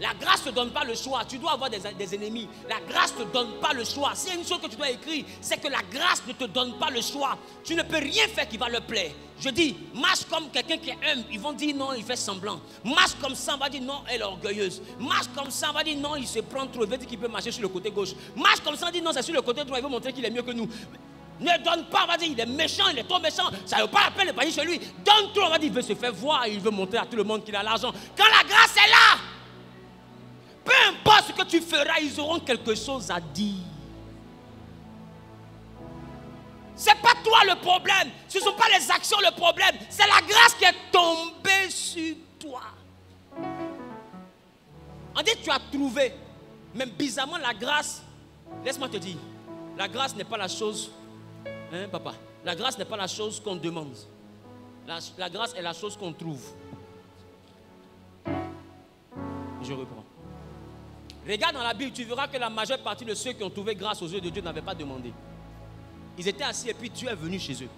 La grâce ne te donne pas le choix. Tu dois avoir des ennemis. La grâce ne te donne pas le choix. S'il y a une chose que tu dois écrire, c'est que la grâce ne te donne pas le choix. Tu ne peux rien faire qui va leur plaire. Je dis, marche comme quelqu'un qui est humble. Ils vont dire non, il fait semblant. Marche comme ça, on va dire non, elle est orgueilleuse. Marche comme ça, on va dire non, il se prend trop. Il veut dire qu'il peut marcher sur le côté gauche. Marche comme ça, on dit non, c'est sur le côté droit. Il veut montrer qu'il est mieux que nous. Ne donne pas, on va dire il est méchant, il est trop méchant. Ça ne veut pas la peine de parler chez lui. Donne trop, on va dire il veut se faire voir. Il veut montrer à tout le monde qu'il a l'argent. Quand la grâce est là, peu importe ce que tu feras, ils auront quelque chose à dire. Ce n'est pas toi le problème. Ce ne sont pas les actions le problème. C'est la grâce qui est tombée sur toi. On dit que tu as trouvé. Même bizarrement, la grâce, laisse-moi te dire, la grâce n'est pas la chose, hein papa, la grâce n'est pas la chose qu'on demande. La grâce est la chose qu'on trouve. Je reprends. Regarde dans la Bible, tu verras que la majeure partie de ceux qui ont trouvé grâce aux yeux de Dieu n'avaient pas demandé. Ils étaient assis et puis Dieu est venu chez eux.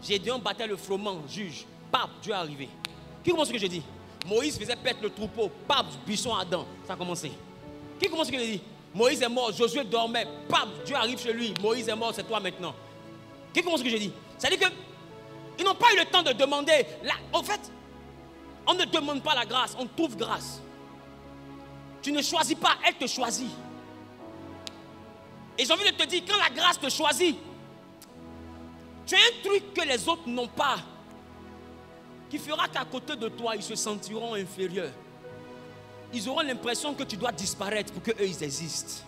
Gédéon battait le froment, juge. Pape, Dieu est arrivé. Qui commence ce que je dis? Moïse faisait perdre le troupeau. Pape, buisson Adam. Ça a commencé. Qui commence ce que je dis? Moïse est mort, Josué dormait. Pape, Dieu arrive chez lui. Moïse est mort, c'est toi maintenant. Qui commence ce que je dis? C'est-à-dire qu'ils n'ont pas eu le temps de demander. Là, en fait, on ne demande pas la grâce, on trouve grâce. Tu ne choisis pas, elle te choisit. Et j'ai envie de te dire, quand la grâce te choisit, tu as un truc que les autres n'ont pas, qui fera qu'à côté de toi, ils se sentiront inférieurs. Ils auront l'impression que tu dois disparaître pour qu'eux, ils existent.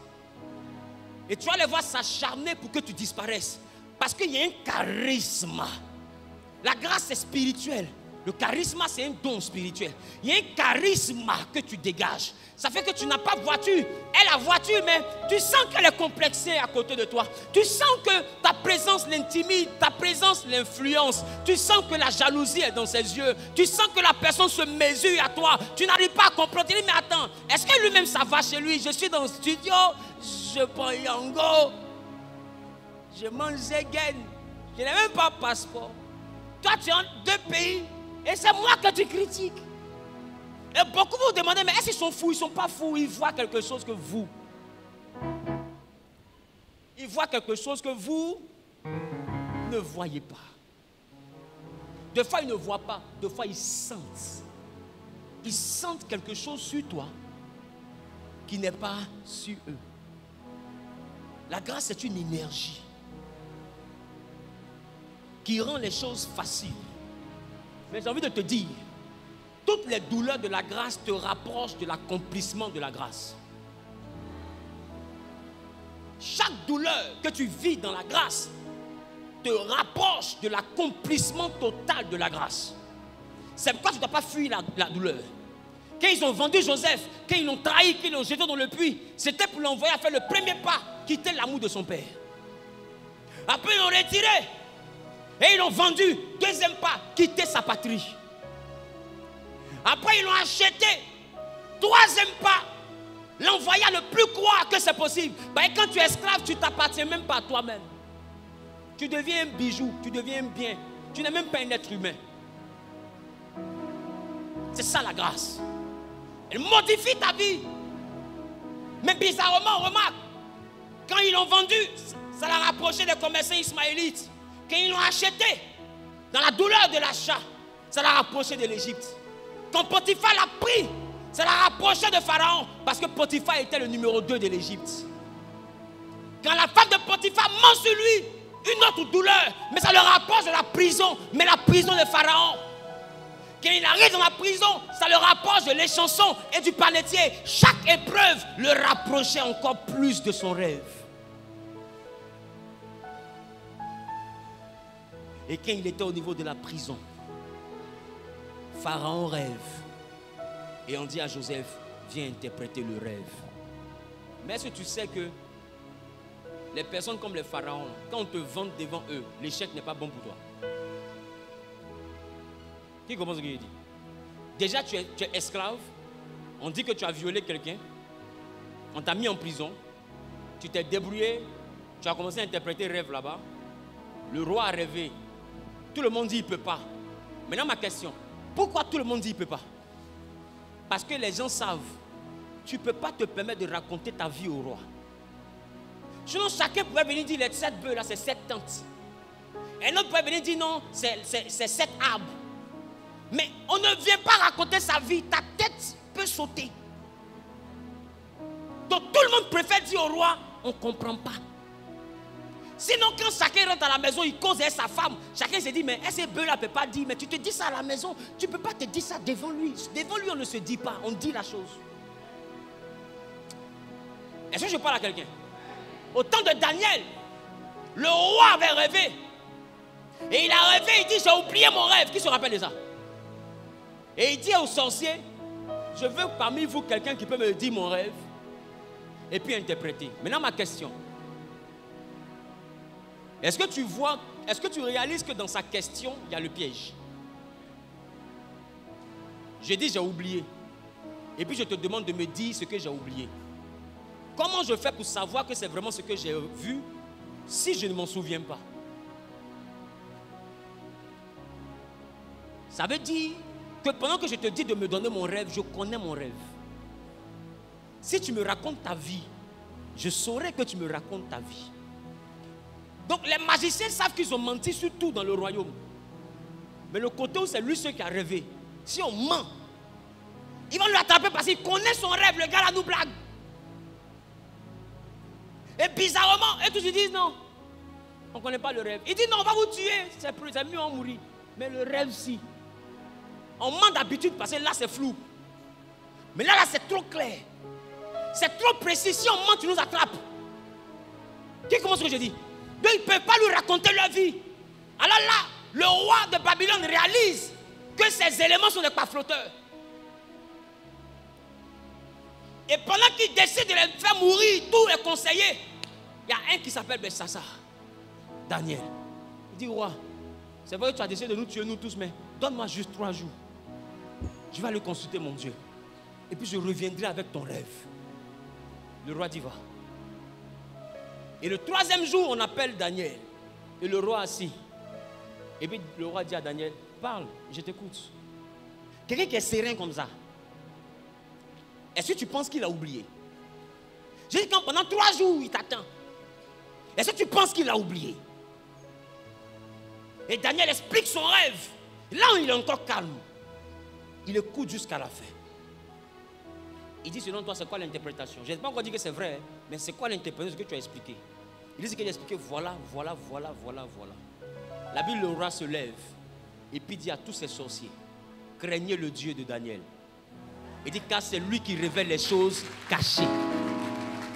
Et tu vas les voir s'acharner pour que tu disparaisses. Parce qu'il y a un charisme. La grâce est spirituelle. Le charisme, c'est un don spirituel. Il y a un charisme que tu dégages. Ça fait que tu n'as pas de voiture. Elle a voiture, mais tu sens qu'elle est complexée à côté de toi. Tu sens que ta présence l'intimide, ta présence l'influence. Tu sens que la jalousie est dans ses yeux. Tu sens que la personne se mesure à toi. Tu n'arrives pas à comprendre. Tu dis, mais attends, est-ce que lui-même ça va chez lui? Je suis dans le studio, je prends Yango, je mange Zegen, je n'ai même pas de passeport. Toi, tu es en 2 pays. Et c'est moi que tu critiques. Et beaucoup vous demandez, mais est-ce qu'ils sont fous? Ils ne sont pas fous, ils voient quelque chose que vous. Ils voient quelque chose que vous ne voyez pas. Des fois, ils ne voient pas, des fois, ils sentent. Ils sentent quelque chose sur toi qui n'est pas sur eux. La grâce, c'est une énergie qui rend les choses faciles. Mais j'ai envie de te dire, toutes les douleurs de la grâce te rapprochent de l'accomplissement de la grâce. Chaque douleur que tu vis dans la grâce te rapproche de l'accomplissement total de la grâce. C'est pourquoi tu ne dois pas fuir la douleur. Quand ils ont vendu Joseph, quand ils l'ont trahi, qu'ils l'ont jeté dans le puits, c'était pour l'envoyer à faire le premier pas, quitter l'amour de son père. Après, ils l'ont retiré. Et ils l'ont vendu. Deuxième pas, quitter sa patrie. Après, ils l'ont acheté. Troisième pas, l'envoyer à ne plus croire que c'est possible. Et quand tu es esclave, tu ne t'appartiens même pas à toi-même. Tu deviens un bijou, tu deviens un bien. Tu n'es même pas un être humain. C'est ça la grâce. Elle modifie ta vie. Mais bizarrement, remarque, quand ils l'ont vendu, ça l'a rapproché des commerçants ismaélites. Quand ils l'ont acheté, dans la douleur de l'achat, ça l'a rapproché de l'Égypte. Quand Potiphar l'a pris, ça l'a rapproché de Pharaon, parce que Potiphar était le numéro 2 de l'Égypte. Quand la femme de Potiphar ment sur lui, une autre douleur, mais ça le rapproche de la prison, mais la prison de Pharaon. Quand il arrive dans la prison, ça le rapproche de l'échanson et du panetier. Chaque épreuve le rapprochait encore plus de son rêve. Et quand il était au niveau de la prison, Pharaon rêve. Et on dit à Joseph, viens interpréter le rêve. Mais est-ce que tu sais que les personnes comme les pharaons, quand on te vante devant eux, l'échec n'est pas bon pour toi? Qui comprend ce que je dis? Déjà, tu es esclave. On dit que tu as violé quelqu'un. On t'a mis en prison. Tu t'es débrouillé. Tu as commencé à interpréter rêve là-bas. Le roi a rêvé. Tout le monde dit il ne peut pas. Maintenant, ma question. Pourquoi tout le monde dit il ne peut pas? Parce que les gens savent. Tu ne peux pas te permettre de raconter ta vie au roi. Sinon, chacun pourrait venir dire les 7 bœufs là, c'est 7 tentes. Et un autre pourrait venir dire non, c'est 7 arbres. Mais on ne vient pas raconter sa vie. Ta tête peut sauter. Donc tout le monde préfère dire au roi, on ne comprend pas. Sinon quand chacun rentre à la maison, il cause avec sa femme. Chacun se dit, mais ce bœuf-là ne peut pas dire. Mais tu te dis ça à la maison. Tu ne peux pas te dire ça devant lui. Devant lui, on ne se dit pas. On dit la chose. Est-ce que je parle à quelqu'un? Au temps de Daniel, le roi avait rêvé. Et il a rêvé, il dit, j'ai oublié mon rêve. Qui se rappelle de ça? Et il dit au sorcier, je veux parmi vous quelqu'un qui peut me dire mon rêve et puis interpréter. Maintenant ma question. Est-ce que tu vois, est-ce que tu réalises que dans sa question, il y a le piège? J'ai dit j'ai oublié. Et puis je te demande de me dire ce que j'ai oublié. Comment je fais pour savoir que c'est vraiment ce que j'ai vu si je ne m'en souviens pas? Ça veut dire que pendant que je te dis de me donner mon rêve, je connais mon rêve. Si tu me racontes ta vie, je saurai que tu me racontes ta vie. Donc les magiciens savent qu'ils ont menti sur tout dans le royaume. Mais le côté où c'est lui seul qui a rêvé, si on ment, ils vont l'attraper parce qu'il connaît son rêve, le gars là nous blague. Et bizarrement, et tous ils disent non, on ne connaît pas le rêve. Il dit non, on va vous tuer, c'est mieux on mourir. Mais le rêve si. On ment d'habitude parce que là c'est flou. Mais là c'est trop clair. C'est trop précis. Si on ment, tu nous attrapes. Qui comprend ce que je dis? Donc ils ne peuvent pas lui raconter leur vie. Alors là, le roi de Babylone réalise que ces éléments sont des pafloteurs. Et pendant qu'il décide de les faire mourir, tous les conseillers, il y a un qui s'appelle Belsassar, Daniel. Il dit, roi, c'est vrai que tu as décidé de nous tuer nous tous, mais donne-moi juste 3 jours. Je vais aller consulter mon Dieu. Et puis je reviendrai avec ton rêve. Le roi dit, va. Et le 3e jour, on appelle Daniel. Et le roi assis. Et puis le roi dit à Daniel, parle, je t'écoute. Quelqu'un qui est serein comme ça. Est-ce que tu penses qu'il a oublié? J'ai dit quand pendant 3 jours, il t'attend. Est-ce que tu penses qu'il a oublié? Et Daniel explique son rêve. Là où il est encore calme. Il écoute jusqu'à la fin. Il dit, selon toi, c'est quoi l'interprétation? Je n'ai pas encore dit que c'est vrai, mais c'est quoi l'interprétation que tu as expliqué? Il dit qu'il a expliqué, voilà. La Bible, le roi se lève et puis dit à tous ses sorciers, craignez le Dieu de Daniel. Il dit, car c'est lui qui révèle les choses cachées.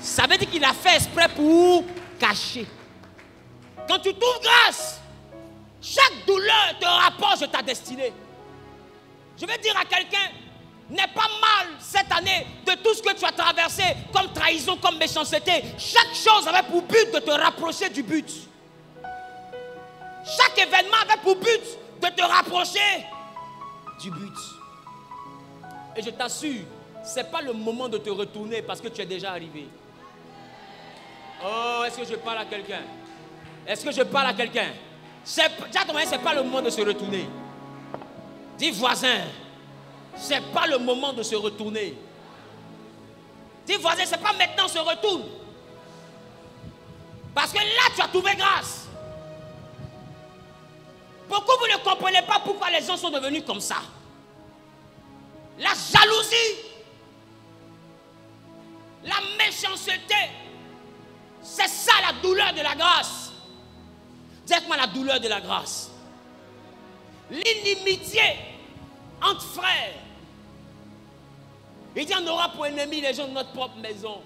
Ça veut dire qu'il a fait exprès pour cacher. Quand tu trouves grâce, chaque douleur te rapproche de ta destinée. Je vais dire à quelqu'un, n'aie pas mal cette année de tout ce que tu as traversé, comme trahison, comme méchanceté. Chaque chose avait pour but de te rapprocher du but. Chaque événement avait pour but de te rapprocher du but. Et je t'assure, ce n'est pas le moment de te retourner parce que tu es déjà arrivé. Oh, est-ce que je parle à quelqu'un? Est-ce que je parle à quelqu'un? Ce n'est pas le moment de se retourner. Dis voisin, ce n'est pas le moment de se retourner. Dis voisin, ce n'est pas maintenant on se retourne. Parce que là, tu as trouvé grâce. Pourquoi vous ne comprenez pas pourquoi les gens sont devenus comme ça? La jalousie, la méchanceté, c'est ça la douleur de la grâce. Dites-moi la douleur de la grâce. L'inimitié entre frères. Il dit on aura pour ennemis les gens de notre propre maison.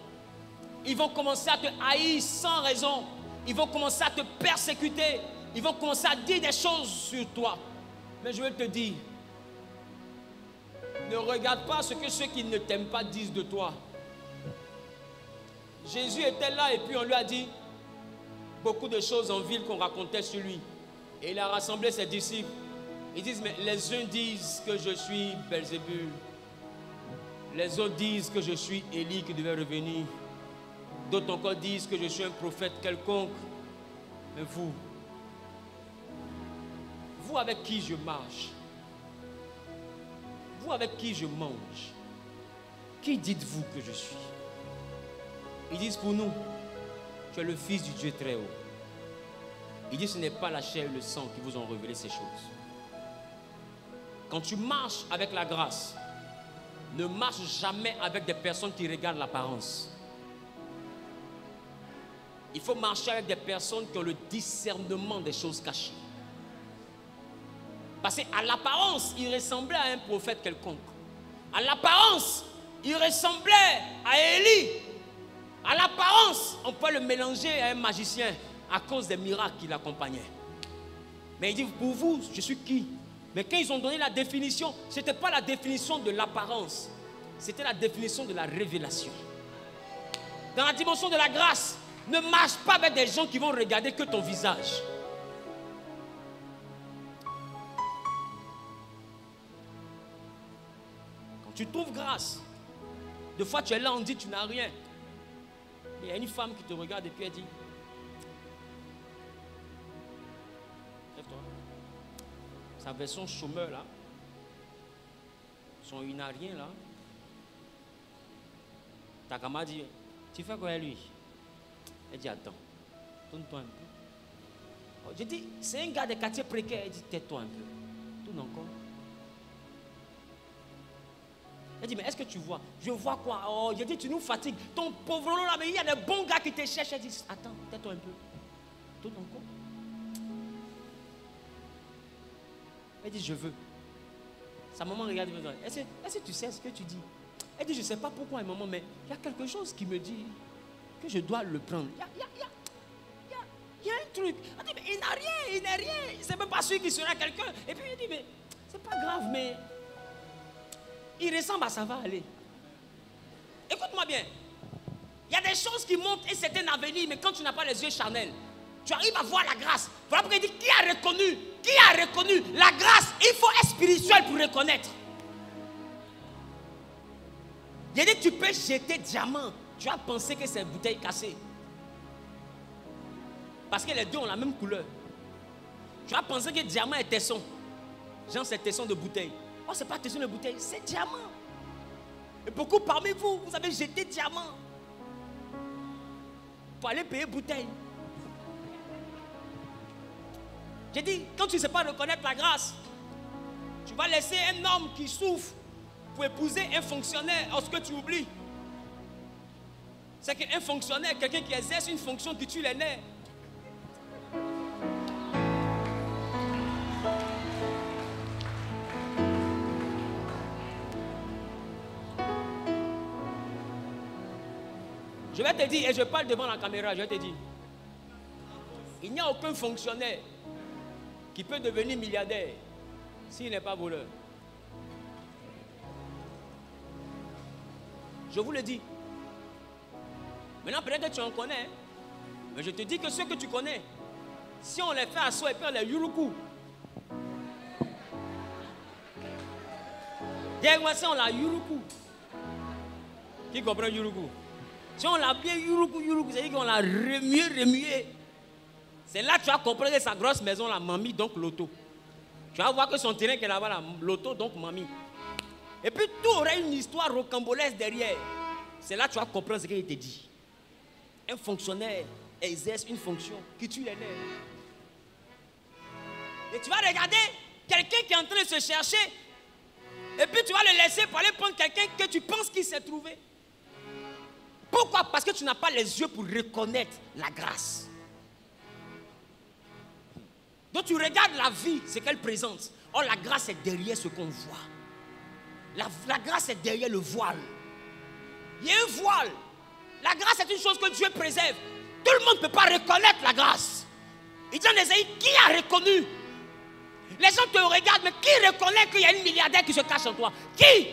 Ils vont commencer à te haïr sans raison. Ils vont commencer à te persécuter. Ils vont commencer à dire des choses sur toi. Mais je vais te dire, ne regarde pas ce que ceux qui ne t'aiment pas disent de toi. Jésus était là et puis on lui a dit beaucoup de choses en ville qu'on racontait sur lui. Et il a rassemblé ses disciples. Ils disent, mais les uns disent que je suis Belzébul. Les autres disent que je suis Élie qui devait revenir. D'autres encore disent que je suis un prophète quelconque. Mais vous avec qui je marche, vous avec qui je mange, qui dites-vous que je suis? Ils disent pour nous, tu es le Fils du Dieu très haut. Ils disent, ce n'est pas la chair et le sang qui vous ont révélé ces choses. Quand tu marches avec la grâce, ne marche jamais avec des personnes qui regardent l'apparence. Il faut marcher avec des personnes qui ont le discernement des choses cachées. Parce qu'à l'apparence, il ressemblait à un prophète quelconque. À l'apparence, il ressemblait à Élie. À l'apparence, on peut le mélanger à un magicien à cause des miracles qui l'accompagnaient. Mais il dit, pour vous, je suis qui? Mais quand ils ont donné la définition, ce n'était pas la définition de l'apparence. C'était la définition de la révélation. Dans la dimension de la grâce, ne marche pas avec des gens qui vont regarder que ton visage. Quand tu trouves grâce, des fois tu es là, on dit tu n'as rien. Il y a une femme qui te regarde et puis elle dit, lève-toi. Sa version chômeur là, son il n'a rien là. Ta camarade dit, tu fais quoi avec lui? Elle dit, attends, tourne-toi un peu. Je dis, c'est un gars de quartier précaire. Elle dit, tais-toi un peu. Tourne encore. Elle dit, mais est-ce que tu vois? Je vois quoi? Oh, je dis, tu nous fatigues. Ton pauvre là, mais il y a des bons gars qui te cherchent. Elle dit, attends, tais-toi un peu. Tourne encore. Elle dit, je veux. Sa maman regarde. Est-ce que tu sais ce que tu dis? Elle dit, je ne sais pas pourquoi, maman, mais il y a quelque chose qui me dit que je dois le prendre. Il y a un truc. Elle dit, mais il n'a rien, il n'est rien. Il ne sait même pas sûr qu'il sera quelqu'un. Et puis il dit, mais c'est pas grave, mais il ressemble à ça va aller. Écoute-moi bien. Il y a des choses qui montent et c'est un avenir, mais quand tu n'as pas les yeux charnels, tu arrives à voir la grâce. Voilà pourquoi il dit, qui a reconnu la grâce? Il faut être spirituel pour reconnaître. Il dit, tu peux jeter diamant. Tu as pensé que c'est une bouteille cassée. Parce que les deux ont la même couleur. Tu as pensé que diamant est tesson. Genre, c'est tesson de bouteille. Oh, c'est pas tesson de bouteille, c'est diamant. Et beaucoup parmi vous, vous avez jeté diamant pour aller payer bouteille. J'ai dit, quand tu ne sais pas reconnaître la grâce, tu vas laisser un homme qui souffre pour épouser un fonctionnaire. Or, ce que tu oublies, c'est qu'un fonctionnaire, quelqu'un qui exerce une fonction qui tue les nerfs. Je vais te dire, et je parle devant la caméra, je vais te dire, il n'y a aucun fonctionnaire qui peut devenir milliardaire s'il n'est pas voleur. Je vous le dis. Maintenant, peut-être que tu en connais, mais je te dis que ceux que tu connais, si on les fait asseoir et puis on les yuruku, dis-moi si on la yuruku. Qui comprend yuruku? Si on l'a bien yuruku, c'est-à-dire qu'on l'a remué. C'est là que tu vas comprendre que sa grosse maison, la mamie, donc l'auto. Tu vas voir que son terrain qui est là-bas, l'auto, donc mamie. Et puis tout aurait une histoire rocambolesque derrière. C'est là que tu vas comprendre ce qu'il te dit. Un fonctionnaire exerce une fonction qui tue les nerfs. Et tu vas regarder quelqu'un qui est en train de se chercher. Et puis tu vas le laisser pour aller prendre quelqu'un que tu penses qu'il s'est trouvé. Pourquoi? Parce que tu n'as pas les yeux pour reconnaître la grâce. Donc tu regardes la vie, ce qu'elle présente. Or la grâce est derrière ce qu'on voit. La grâce est derrière le voile. Il y a un voile. La grâce est une chose que Dieu préserve. Tout le monde ne peut pas reconnaître la grâce. Il dit en Ésaïe, qui a reconnu? Les gens te regardent, mais qui reconnaît qu'il y a une milliardaire qui se cache en toi? Qui?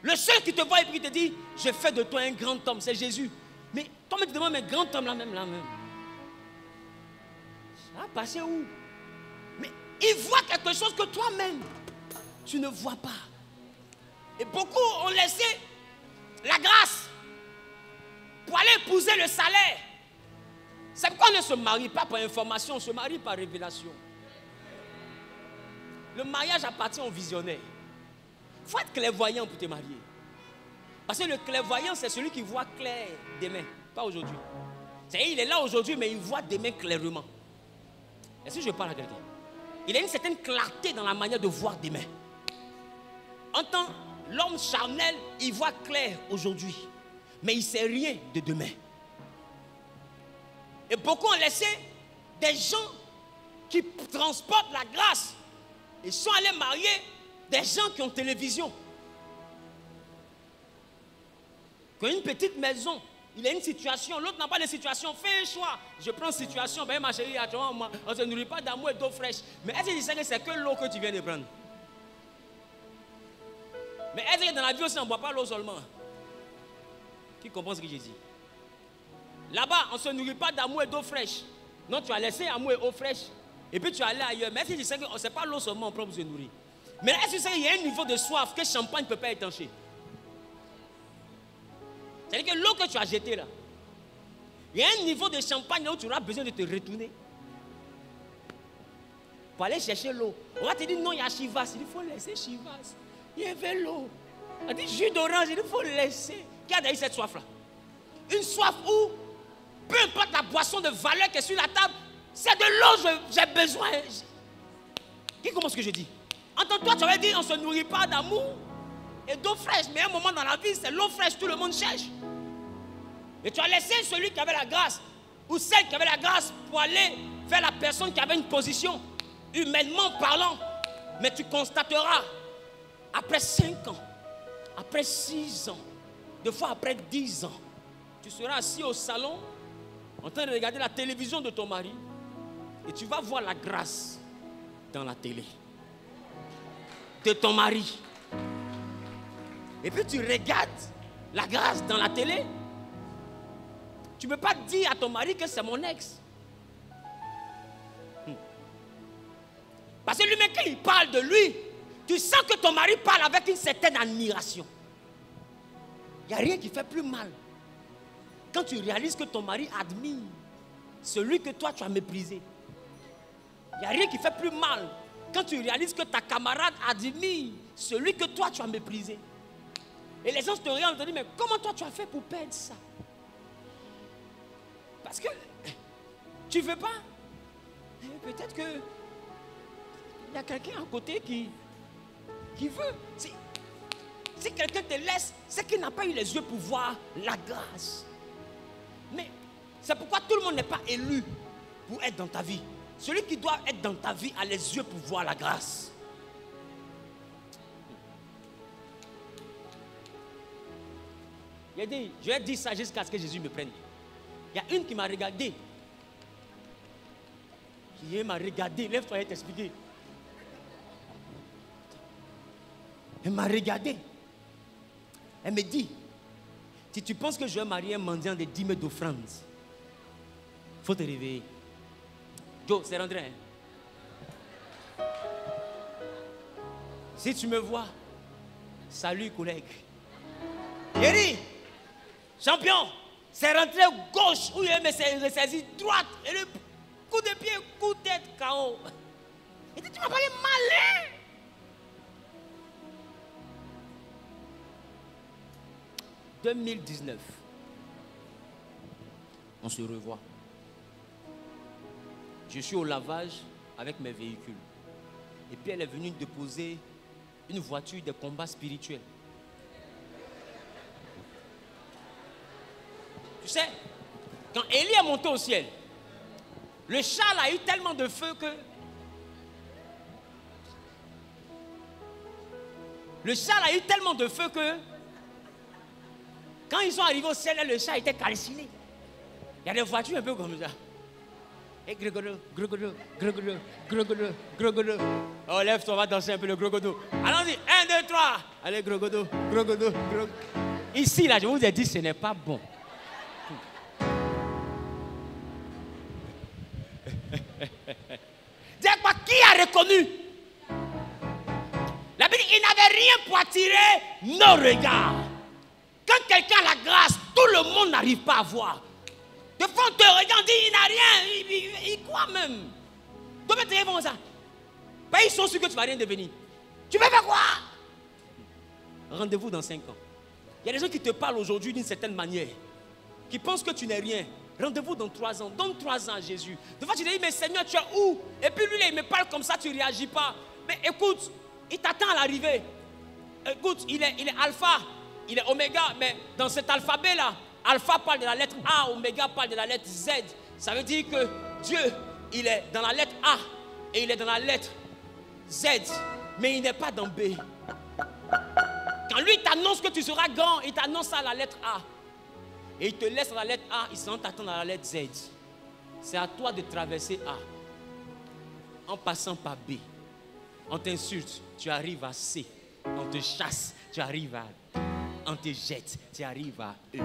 Le seul qui te voit et qui te dit, je fais de toi un grand homme, c'est Jésus. Mais toi, tu te demandes, mais grand homme là même. Ça va passer où? Mais il voit quelque chose que toi-même, tu ne vois pas. Et beaucoup ont laissé la grâce pour aller épouser le salaire. C'est pourquoi on ne se marie pas par information, on se marie par révélation. Le mariage appartient au visionnaire. Il faut être clairvoyant pour te marier. Parce que le clairvoyant, c'est celui qui voit clair demain, pas aujourd'hui. C'est-à-dire, il est là aujourd'hui, mais il voit demain clairement. Est-ce que je parle à quelqu'un? Il a une certaine clarté dans la manière de voir demain. En tant l'homme charnel, il voit clair aujourd'hui, mais il ne sait rien de demain. Et beaucoup ont laissé des gens qui transportent la grâce. Ils sont allés marier des gens qui ont télévision, qui ont une petite maison. Il a une situation, l'autre n'a pas de situation. Fais un choix. Je prends situation. Ben ma chérie, on ne se nourrit pas d'amour et d'eau fraîche. Mais est-ce que tu sais que c'est que l'eau que tu viens de prendre? Mais est-ce que dans la vie aussi on ne boit pas l'eau seulement? Qui comprend ce que j'ai dit? Là-bas, on ne se nourrit pas d'amour et d'eau fraîche. Non, tu as laissé amour et eau fraîche. Et puis tu es allé ailleurs. Mais est-ce que tu sais que ce n'est pas l'eau seulement pour se nourrir? Mais est-ce que tu sais qu'il y a un niveau de soif que le champagne ne peut pas étancher? C'est-à-dire que l'eau que tu as jetée là, il y a un niveau de champagne où tu auras besoin de te retourner pour aller chercher l'eau. On va te dire non, il y a Chivas. Il faut laisser Chivas. Il y avait l'eau. On dit jus d'orange, il faut laisser. Qui a d'ailleurs cette soif là? Une soif où, peu importe la boisson de valeur qui est sur la table, c'est de l'eau, j'ai besoin. Qui comprend ce que je dis? Entends-toi, tu avais dit on ne se nourrit pas d'amour et d'eau fraîche. Mais à un moment dans la vie, c'est l'eau fraîche, tout le monde cherche. Et tu as laissé celui qui avait la grâce, ou celle qui avait la grâce, pour aller vers la personne qui avait une position, humainement parlant. Mais tu constateras, après 5 ans, après 6 ans, des fois après 10 ans, tu seras assis au salon, en train de regarder la télévision de ton mari, et tu vas voir la grâce dans la télé de ton mari. Et puis tu regardes la grâce dans la télé. Tu ne peux pas dire à ton mari que c'est mon ex. Parce que lui-même, quand il parle de lui, tu sens que ton mari parle avec une certaine admiration. Il n'y a rien qui fait plus mal quand tu réalises que ton mari admire celui que toi tu as méprisé. Il n'y a rien qui fait plus mal quand tu réalises que ta camarade admire celui que toi tu as méprisé. Et les gens te regardent et te disent, mais comment toi tu as fait pour perdre ça? Parce que tu ne veux pas. Peut-être que il y a quelqu'un à côté qui veut. Si quelqu'un te laisse, c'est qu'il n'a pas eu les yeux pour voir la grâce. Mais c'est pourquoi tout le monde n'est pas élu pour être dans ta vie. Celui qui doit être dans ta vie a les yeux pour voir la grâce. Je vais dire ça jusqu'à ce que Jésus me prenne. Il y a une qui m'a regardé. Qui m'a regardé. Lève-toi et t'expliquer. Elle m'a regardé. Elle me dit, si tu penses que je vais marier un mendiant de 10 000 d'offrande, il faut te réveiller. Joe, c'est rentré. Hein? Si tu me vois, salut collègue. Yeri, champion, c'est rentré gauche où il me ressaisi droite. Et le coup de pied, coup de tête, KO. Et tu m'as parlé malin. « 2019, on se revoit. Je suis au lavage avec mes véhicules. Et puis elle est venue déposer une voiture de combat spirituel. Tu sais, quand Élie est monté au ciel, le châle a eu tellement de feu que... Le châle a eu tellement de feu que... Quand ils sont arrivés au ciel, le chat était calciné. Il y a des voitures un peu comme ça. Et grogodo, grogodo, grogodo, grogodo, grogodo. Oh, lève-toi, on va danser un peu le grogodo. Allons-y, 1, 2, 3. Allez, grogodo, grogodo, grogodo. Ici, là, je vous ai dit, ce n'est pas bon. Dis quoi, qui a reconnu? La Bible dit, il n'avait rien pour attirer nos regards. Quand quelqu'un a la grâce, tout le monde n'arrive pas à voir. Des fois, on te regarde, on dit, il n'a rien, il croit même. Donc, tu font ça. Ils sont sûrs que tu ne vas rien devenir. Tu veux faire quoi? Rendez-vous dans 5 ans. Il y a des gens qui te parlent aujourd'hui d'une certaine manière, qui pensent que tu n'es rien. Rendez-vous dans 3 ans. Donne 3 ans à Jésus. Des fois, tu te dis, mais Seigneur, tu es où? Et puis lui, là, il me parle comme ça, tu ne réagis pas. Mais écoute, il t'attend à l'arrivée. Écoute, il est alpha, il est oméga, mais dans cet alphabet-là, alpha parle de la lettre A, oméga parle de la lettre Z. Ça veut dire que Dieu, il est dans la lettre A et il est dans la lettre Z, mais il n'est pas dans B. Quand lui t'annonce que tu seras grand, il t'annonce à la lettre A. Et il te laisse à la lettre A, il s'en t'attend à la lettre Z. C'est à toi de traverser A en passant par B. On t'insulte, tu arrives à C. On te chasse, tu arrives à D. On te jette, tu arrives à E.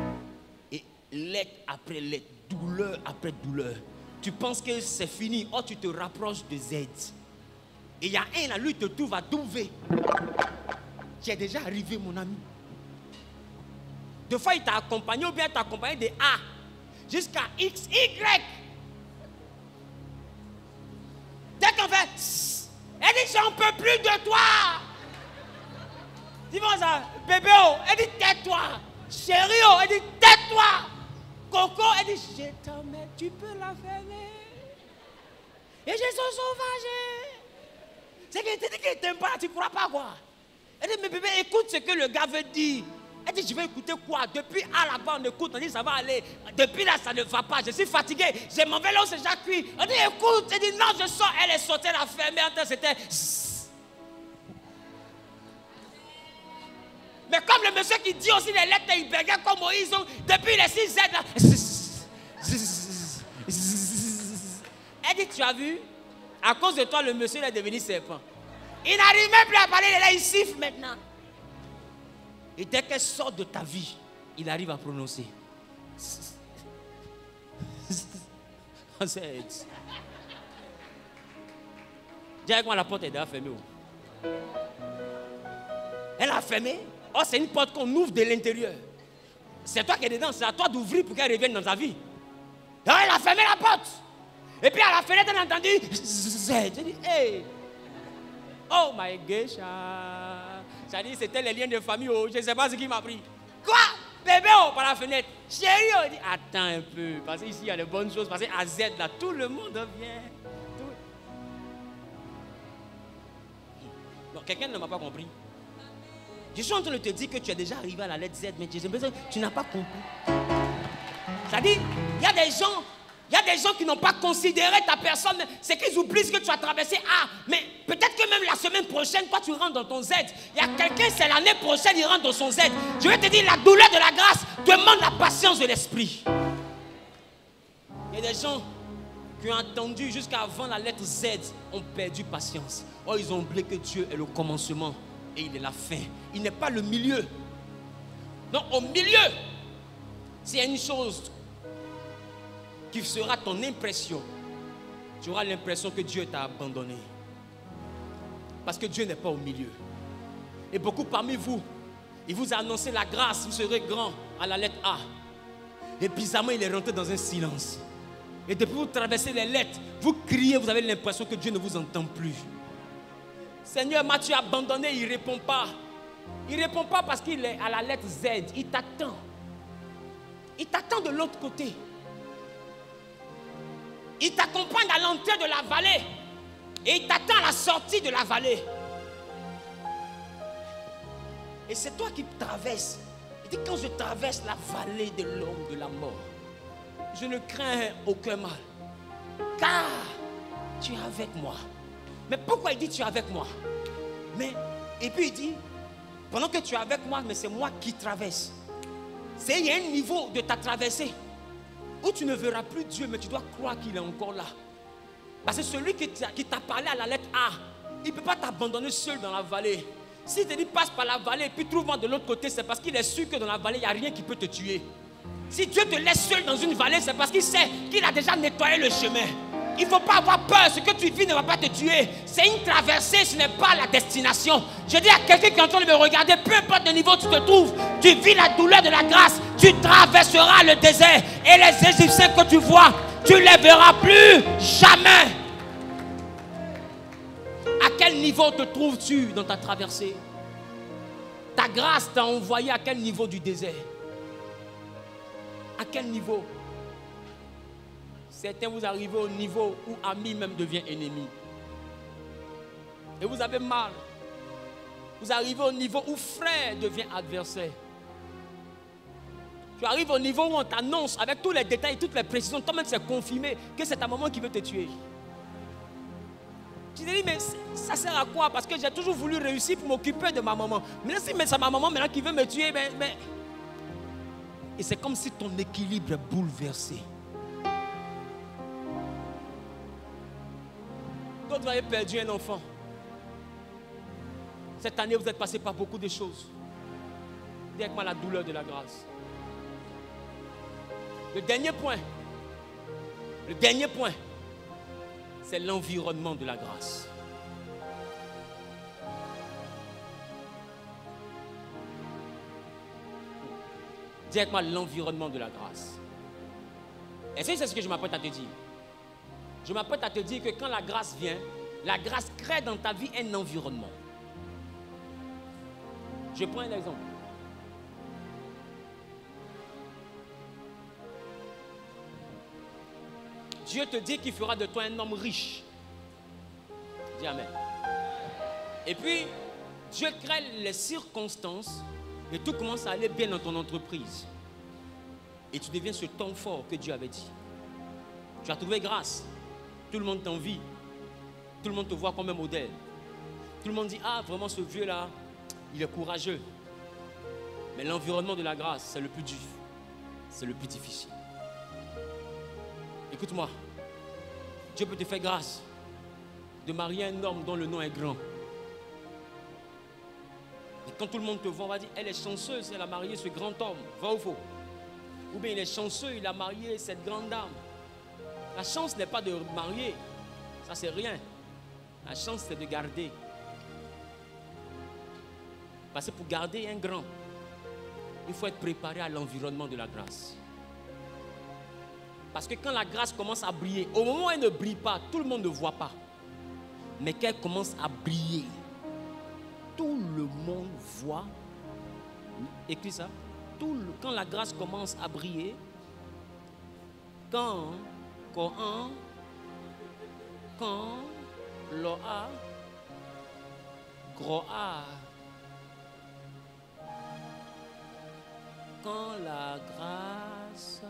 Et lettre après lettre, douleur après douleur. Tu penses que c'est fini, oh tu te rapproches de Z. Et il y a un là, lui te trouve à W. Tu es déjà arrivé, mon ami. Deux fois, il t'a accompagné ou bien il t'a accompagné de A jusqu'à X, Y. Dès qu'on fait, elle dit, j'en peux plus de toi. Dis-moi ça, bébé, oh, elle dit, tais-toi. Chérie, oh, elle dit, tais-toi. Coco, elle dit, je t'emmène, tu peux la fermer. Et je suis sauvage. C'est qu'elle te dit qu'elle t'aime pas, tu ne pourras pas quoi. Elle dit, mais bébé, écoute ce que le gars veut dire. Elle dit, je vais écouter quoi? Depuis à là-bas, on écoute, on dit, ça va aller. Depuis là, ça ne va pas. Je suis fatigué. J'ai mon vélo, c'est déjà cuit. On dit, écoute. Elle dit, non, je sors. Elle est sortie, elle a fermé. C'était... Mais comme le monsieur qui dit aussi les lettres, il bégaye comme Moïse. Depuis les 6 Z, là. Elle dit, tu as vu? À cause de toi, le monsieur est devenu serpent. Il n'arrive même plus à parler, là, il siffle maintenant. Et dès qu'elle sort de ta vie, il arrive à prononcer. Dis avec moi, la porte est déjà fermée. Elle a fermé. Oh, c'est une porte qu'on ouvre de l'intérieur. C'est toi qui es dedans, c'est à toi d'ouvrir pour qu'elle revienne dans ta vie. Alors, elle a fermé la porte. Et puis à la fenêtre, elle a entendu. J'ai dit, hey. Oh my gosh. J'ai dit, c'était les liens de famille. Oh, je ne sais pas ce qui m'a pris. Quoi? Bébé, oh, par la fenêtre. Chérie, oh, dit, attends un peu. Parce qu'ici, il y a de bonnes choses. Parce qu'à Z, là, tout le monde vient. Non, quelqu'un ne m'a pas compris. Je suis en train de te dire que tu es déjà arrivé à la lettre Z, mais tu n'as pas compris. C'est-à-dire, il y a des gens qui n'ont pas considéré ta personne. C'est qu'ils oublient que tu as traversé A. Mais peut-être que même la semaine prochaine, toi, tu rentres dans ton Z. Il y a quelqu'un, c'est l'année prochaine, il rentre dans son Z. Je vais te dire, la douleur de la grâce demande la patience de l'esprit. Il y a des gens qui ont attendu jusqu'avant la lettre Z, ont perdu patience. Oh, ils ont oublié que Dieu est le commencement et il est la fin. Il n'est pas le milieu. Non, au milieu, c'est une chose qui sera ton impression. Tu auras l'impression que Dieu t'a abandonné. Parce que Dieu n'est pas au milieu. Et beaucoup parmi vous, il vous a annoncé la grâce, vous serez grand à la lettre A. Et bizarrement, il est rentré dans un silence. Et depuis que vous traversez les lettres, vous criez, vous avez l'impression que Dieu ne vous entend plus. Seigneur, m'as-tu abandonné? Il ne répond pas. Il ne répond pas parce qu'il est à la lettre Z. Il t'attend. Il t'attend de l'autre côté. Il t'accompagne à l'entrée de la vallée. Et il t'attend à la sortie de la vallée. Et c'est toi qui traverses. Il dit, quand je traverse la vallée de l'homme de la mort, je ne crains aucun mal. Car tu es avec moi. Mais pourquoi il dit tu es avec moi? Et puis il dit, pendant que tu es avec moi, mais c'est moi qui traverse. Il y a un niveau de ta traversée où tu ne verras plus Dieu, mais tu dois croire qu'il est encore là. Parce que celui qui t'a parlé à la lettre A, il ne peut pas t'abandonner seul dans la vallée. S'il te dit passe par la vallée et puis trouve-moi de l'autre côté, c'est parce qu'il est sûr que dans la vallée, il n'y a rien qui peut te tuer. Si Dieu te laisse seul dans une vallée, c'est parce qu'il sait qu'il a déjà nettoyé le chemin. Il ne faut pas avoir peur, ce que tu vis ne va pas te tuer. C'est une traversée, ce n'est pas la destination. Je dis à quelqu'un qui est en train de me regarder, peu importe le niveau où tu te trouves, tu vis la douleur de la grâce, tu traverseras le désert. Et les Égyptiens que tu vois, tu ne les verras plus jamais. À quel niveau te trouves-tu dans ta traversée? Ta grâce t'a envoyé à quel niveau du désert? À quel niveau? Certains, vous arrivez au niveau où ami même devient ennemi. Et vous avez mal. Vous arrivez au niveau où frère devient adversaire. Tu arrives au niveau où on t'annonce avec tous les détails, toutes les précisions, toi-même c'est confirmé que c'est ta maman qui veut te tuer. Tu te dis, mais ça sert à quoi? Parce que j'ai toujours voulu réussir pour m'occuper de ma maman. Mais si c'est ma maman maintenant qui veut me tuer, mais... Et c'est comme si ton équilibre est bouleversé. D'autres avaient perdu un enfant. Cette année, vous êtes passé par beaucoup de choses. Dis avec moi la douleur de la grâce. Le dernier point, c'est l'environnement de la grâce. Dis avec moi l'environnement de la grâce. Est-ce que c'est ce que je m'apprête à te dire? Je m'apprête à te dire que quand la grâce vient, la grâce crée dans ta vie un environnement. Je prends un exemple. Dieu te dit qu'il fera de toi un homme riche. Dis amen. Et puis, Dieu crée les circonstances et tout commence à aller bien dans ton entreprise. Et tu deviens ce temps fort que Dieu avait dit. Tu as trouvé grâce. Tout le monde t'envie. Tout le monde te voit comme un modèle. Tout le monde dit, ah, vraiment ce vieux-là, il est courageux. Mais l'environnement de la grâce, c'est le plus dur. C'est le plus difficile. Écoute-moi. Dieu peut te faire grâce de marier un homme dont le nom est grand. Et quand tout le monde te voit, on va dire, elle est chanceuse, elle a marié ce grand homme. Vrai ou faux? Ou bien il est chanceux, il a marié cette grande dame. La chance n'est pas de marier. Ça, c'est rien. La chance, c'est de garder. Parce que pour garder un grand, il faut être préparé à l'environnement de la grâce. Parce que quand la grâce commence à briller, au moment où elle ne brille pas, tout le monde ne voit pas. Mais qu'elle commence à briller, tout le monde voit. Écris ça. Quand la grâce commence à briller, quand Loa, gros A, quand la grâce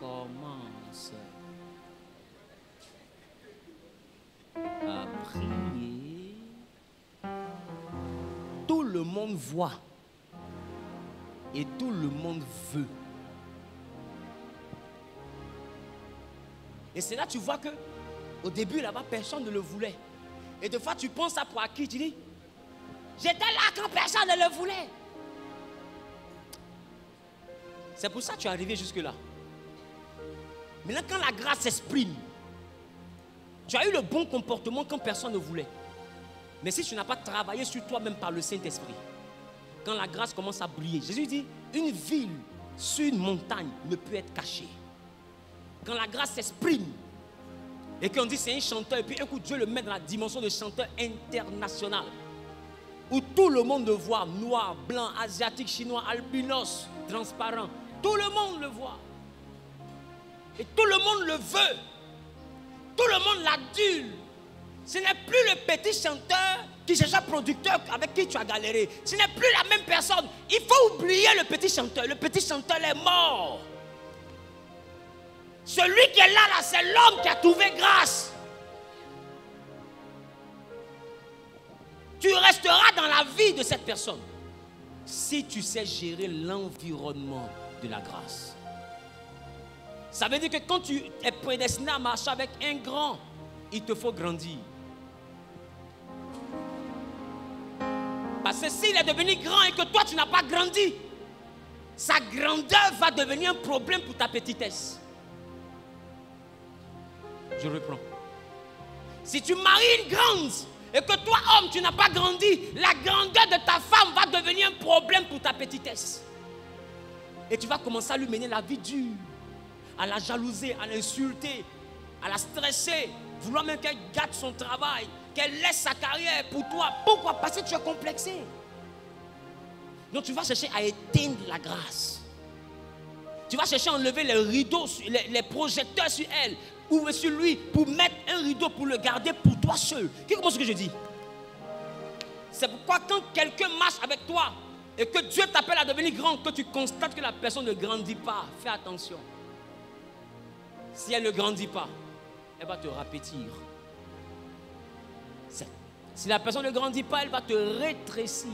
commence à briller, tout le monde voit et tout le monde veut. Et c'est là que tu vois que au début là-bas, personne ne le voulait. Et des fois, tu penses ça pour acquis, tu dis, j'étais là quand personne ne le voulait. C'est pour ça que tu es arrivé jusque-là. Maintenant, quand la grâce s'exprime, tu as eu le bon comportement quand personne ne voulait. Mais si tu n'as pas travaillé sur toi-même par le Saint-Esprit, quand la grâce commence à briller, Jésus dit, une ville sur une montagne ne peut être cachée. Quand la grâce s'exprime, et qu'on dit c'est un chanteur, et puis un coup Dieu le met dans la dimension de chanteur international, où tout le monde le voit, noir, blanc, asiatique, chinois, albinos, transparent, tout le monde le voit. Et tout le monde le veut. Tout le monde l'adule. Ce n'est plus le petit chanteur qui cherche un producteur avec qui tu as galéré. Ce n'est plus la même personne. Il faut oublier le petit chanteur. Le petit chanteur est mort. Celui qui est là, c'est l'homme qui a trouvé grâce. Tu resteras dans la vie de cette personne si tu sais gérer l'environnement de la grâce. Ça veut dire que quand tu es prédestiné à marcher avec un grand, il te faut grandir. Parce que s'il est devenu grand et que toi tu n'as pas grandi, sa grandeur va devenir un problème pour ta petitesse. Je reprends. Si tu maries une grande et que toi homme tu n'as pas grandi, la grandeur de ta femme va devenir un problème pour ta petitesse. Et tu vas commencer à lui mener la vie dure, à la jalouser, à l'insulter, à la stresser, vouloir même qu'elle gâte son travail, qu'elle laisse sa carrière pour toi. Pourquoi? Parce que tu es complexé. Donc tu vas chercher à éteindre la grâce. Tu vas chercher à enlever les rideaux, les projecteurs sur elle ou sur lui pour mettre un rideau pour le garder pour toi seul. Qui comprend ce que je dis? C'est pourquoi quand quelqu'un marche avec toi et que Dieu t'appelle à devenir grand, que tu constates que la personne ne grandit pas, fais attention. Si elle ne grandit pas, elle va te rapetir. Si la personne ne grandit pas, elle va te rétrécir.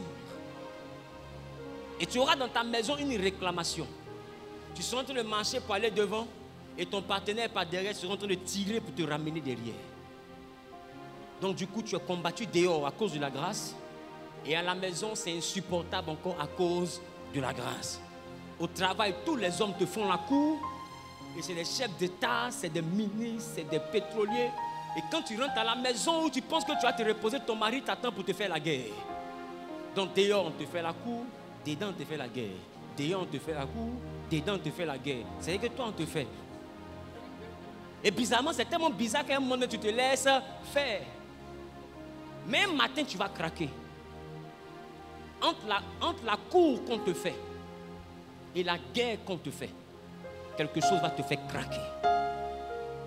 Et tu auras dans ta maison une réclamation. Tu seras en train de marcher pour aller devant et ton partenaire par derrière sera en train de tirer pour te ramener derrière. Donc du coup, tu es combattu dehors à cause de la grâce. Et à la maison, c'est insupportable encore à cause de la grâce. Au travail, tous les hommes te font la cour. Et c'est des chefs d'État, c'est des ministres, c'est des pétroliers. Et quand tu rentres à la maison où tu penses que tu vas te reposer, ton mari t'attend pour te faire la guerre. Donc dehors, on te fait la cour, dedans, on te fait la guerre. Dehors, on te fait la cour, dedans, on te fait la guerre. C'est-à-dire que toi, on te fait. Et bizarrement, c'est tellement bizarre qu'à un moment, tu te laisses faire. Mais un matin, tu vas craquer. Entre la cour qu'on te fait et la guerre qu'on te fait, quelque chose va te faire craquer.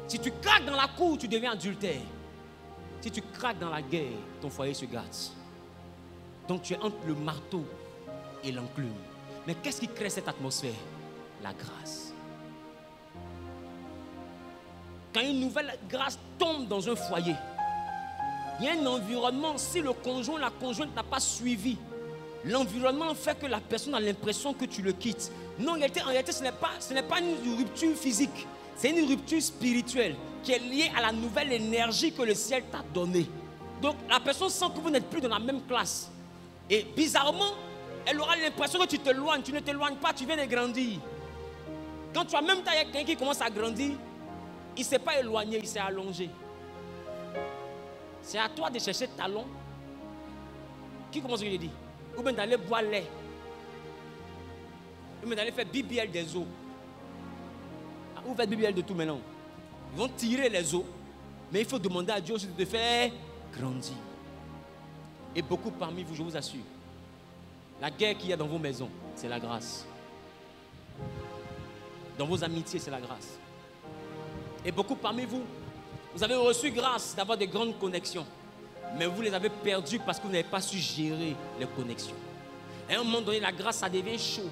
Si tu craques dans la cour, tu deviens adultère. Si tu craques dans la guerre, ton foyer se gâte. Donc tu es entre le marteau et l'enclume. Mais qu'est-ce qui crée cette atmosphère? La grâce. Quand une nouvelle grâce tombe dans un foyer, il y a un environnement. Si le conjoint, la conjointe n'a pas suivi, l'environnement fait que la personne a l'impression que tu le quittes. Non, en réalité ce n'est pas une rupture physique. C'est une rupture spirituelle qui est liée à la nouvelle énergie que le ciel t'a donnée. Donc la personne sent que vous n'êtes plus dans la même classe. Et bizarrement, elle aura l'impression que tu t'éloignes. Tu ne t'éloignes pas, tu viens de grandir. Quand tu as même taille avec quelqu'un qui commence à grandir, il ne s'est pas éloigné, il s'est allongé. C'est à toi de chercher talon. Qui commence à lui dire? Ou bien d'aller boire lait. Ou bien d'aller faire BBL des os. Vous faites BBL de tout maintenant. Ils vont tirer les os. Mais il faut demander à Dieu aussi de te faire grandir. Et beaucoup parmi vous, je vous assure, la guerre qu'il y a dans vos maisons, c'est la grâce. Dans vos amitiés, c'est la grâce. Et beaucoup parmi vous, vous avez reçu grâce d'avoir de grandes connexions. Mais vous les avez perdues parce que vous n'avez pas su gérer les connexions. À un moment donné, la grâce, ça devient chaud.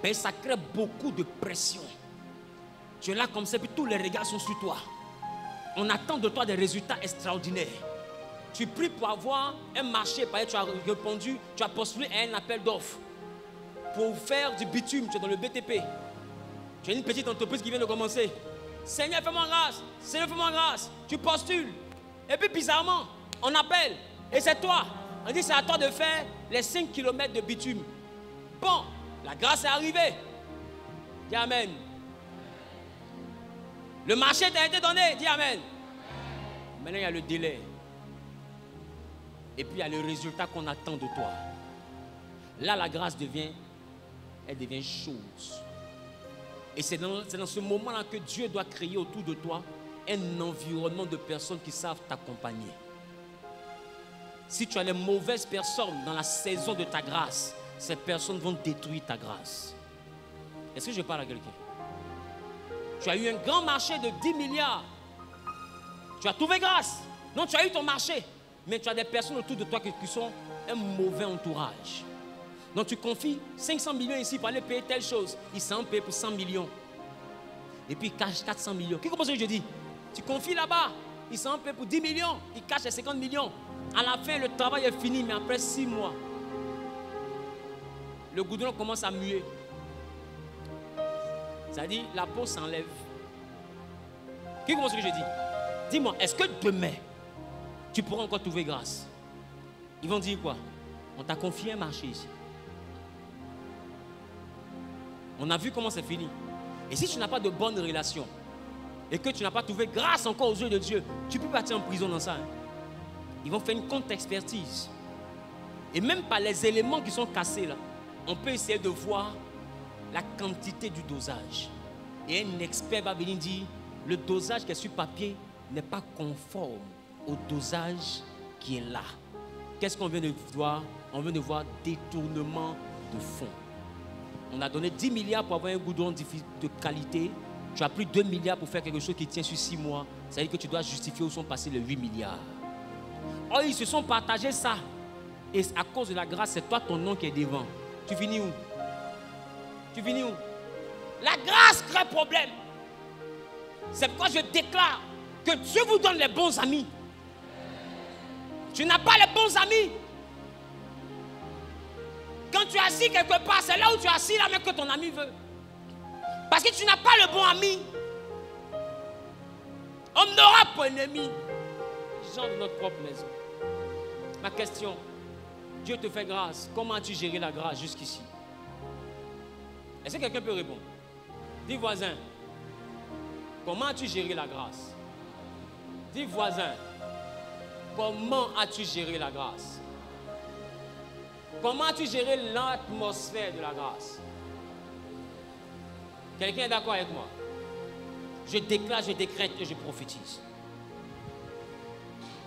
Et ça crée beaucoup de pression. Tu es là comme ça, puis tous les regards sont sur toi. On attend de toi des résultats extraordinaires. Tu pries pour avoir un marché, parce que tu as répondu, tu as postulé à un appel d'offres. Pour faire du bitume, tu es dans le BTP. Tu as une petite entreprise qui vient de commencer. Seigneur, fais-moi grâce. Seigneur, fais-moi grâce. Tu postules. Et puis bizarrement, on appelle. Et c'est toi. On dit c'est à toi de faire les 5 km de bitume. Bon, la grâce est arrivée. Dis Amen. Le marché t'a été donné. Dis Amen. Maintenant, il y a le délai. Et puis, il y a le résultat qu'on attend de toi. Là, la grâce devient chose. Et c'est dans ce moment-là que Dieu doit créer autour de toi un environnement de personnes qui savent t'accompagner. Si tu as les mauvaises personnes dans la saison de ta grâce, ces personnes vont détruire ta grâce. Est-ce que je parle à quelqu'un? Tu as eu un grand marché de 10 milliards. Tu as trouvé grâce. Non, tu as eu ton marché. Mais tu as des personnes autour de toi qui sont un mauvais entourage. Donc tu confies 500 millions ici pour aller payer telle chose. Ils s'en payent pour 100 millions. Et puis ils cachent 400 millions. Qui comprend ce que je dis? Tu confies là-bas. Ils s'en payent pour 10 millions. Ils cachent les 50 millions. À la fin, le travail est fini. Mais après 6 mois, le goudron commence à muer. C'est-à-dire, la peau s'enlève. Qui comprend ce que je dis? Dis-moi, est-ce que demain, tu pourras encore trouver grâce? Ils vont dire quoi? On t'a confié un marché ici. On a vu comment c'est fini. Et si tu n'as pas de bonnes relations et que tu n'as pas trouvé grâce encore aux yeux de Dieu, tu peux partir en prison dans ça. Hein? Ils vont faire une contre-expertise. Et même par les éléments qui sont cassés là, on peut essayer de voir la quantité du dosage. Et un expert va venir dire, le dosage qui est sur papier n'est pas conforme au dosage qui est là. Qu'est-ce qu'on vient de voir? On vient de voir détournement de fonds. On a donné 10 milliards pour avoir un goudron de qualité. Tu as pris 2 milliards pour faire quelque chose qui tient sur 6 mois. Ça veut dire que tu dois justifier où sont passés les 8 milliards. Oh, ils se sont partagés ça. Et à cause de la grâce, c'est toi ton nom qui est devant. Tu finis où? Tu finis où? La grâce crée problème. C'est pourquoi je déclare que Dieu vous donne les bons amis. Tu n'as pas les bons amis. Quand tu es assis quelque part, c'est là où tu es assis, là même que ton ami veut. Parce que tu n'as pas le bon ami. On n'aura pas ennemi. Gens de notre propre maison. Ma question, Dieu te fait grâce. Comment as-tu géré la grâce jusqu'ici? Est-ce que quelqu'un peut répondre? Dis voisin, comment as-tu géré la grâce? Dis voisin, comment as-tu géré la grâce? Comment as-tu géré l'atmosphère de la grâce? Quelqu'un est d'accord avec moi? Je déclare, je décrète et je prophétise.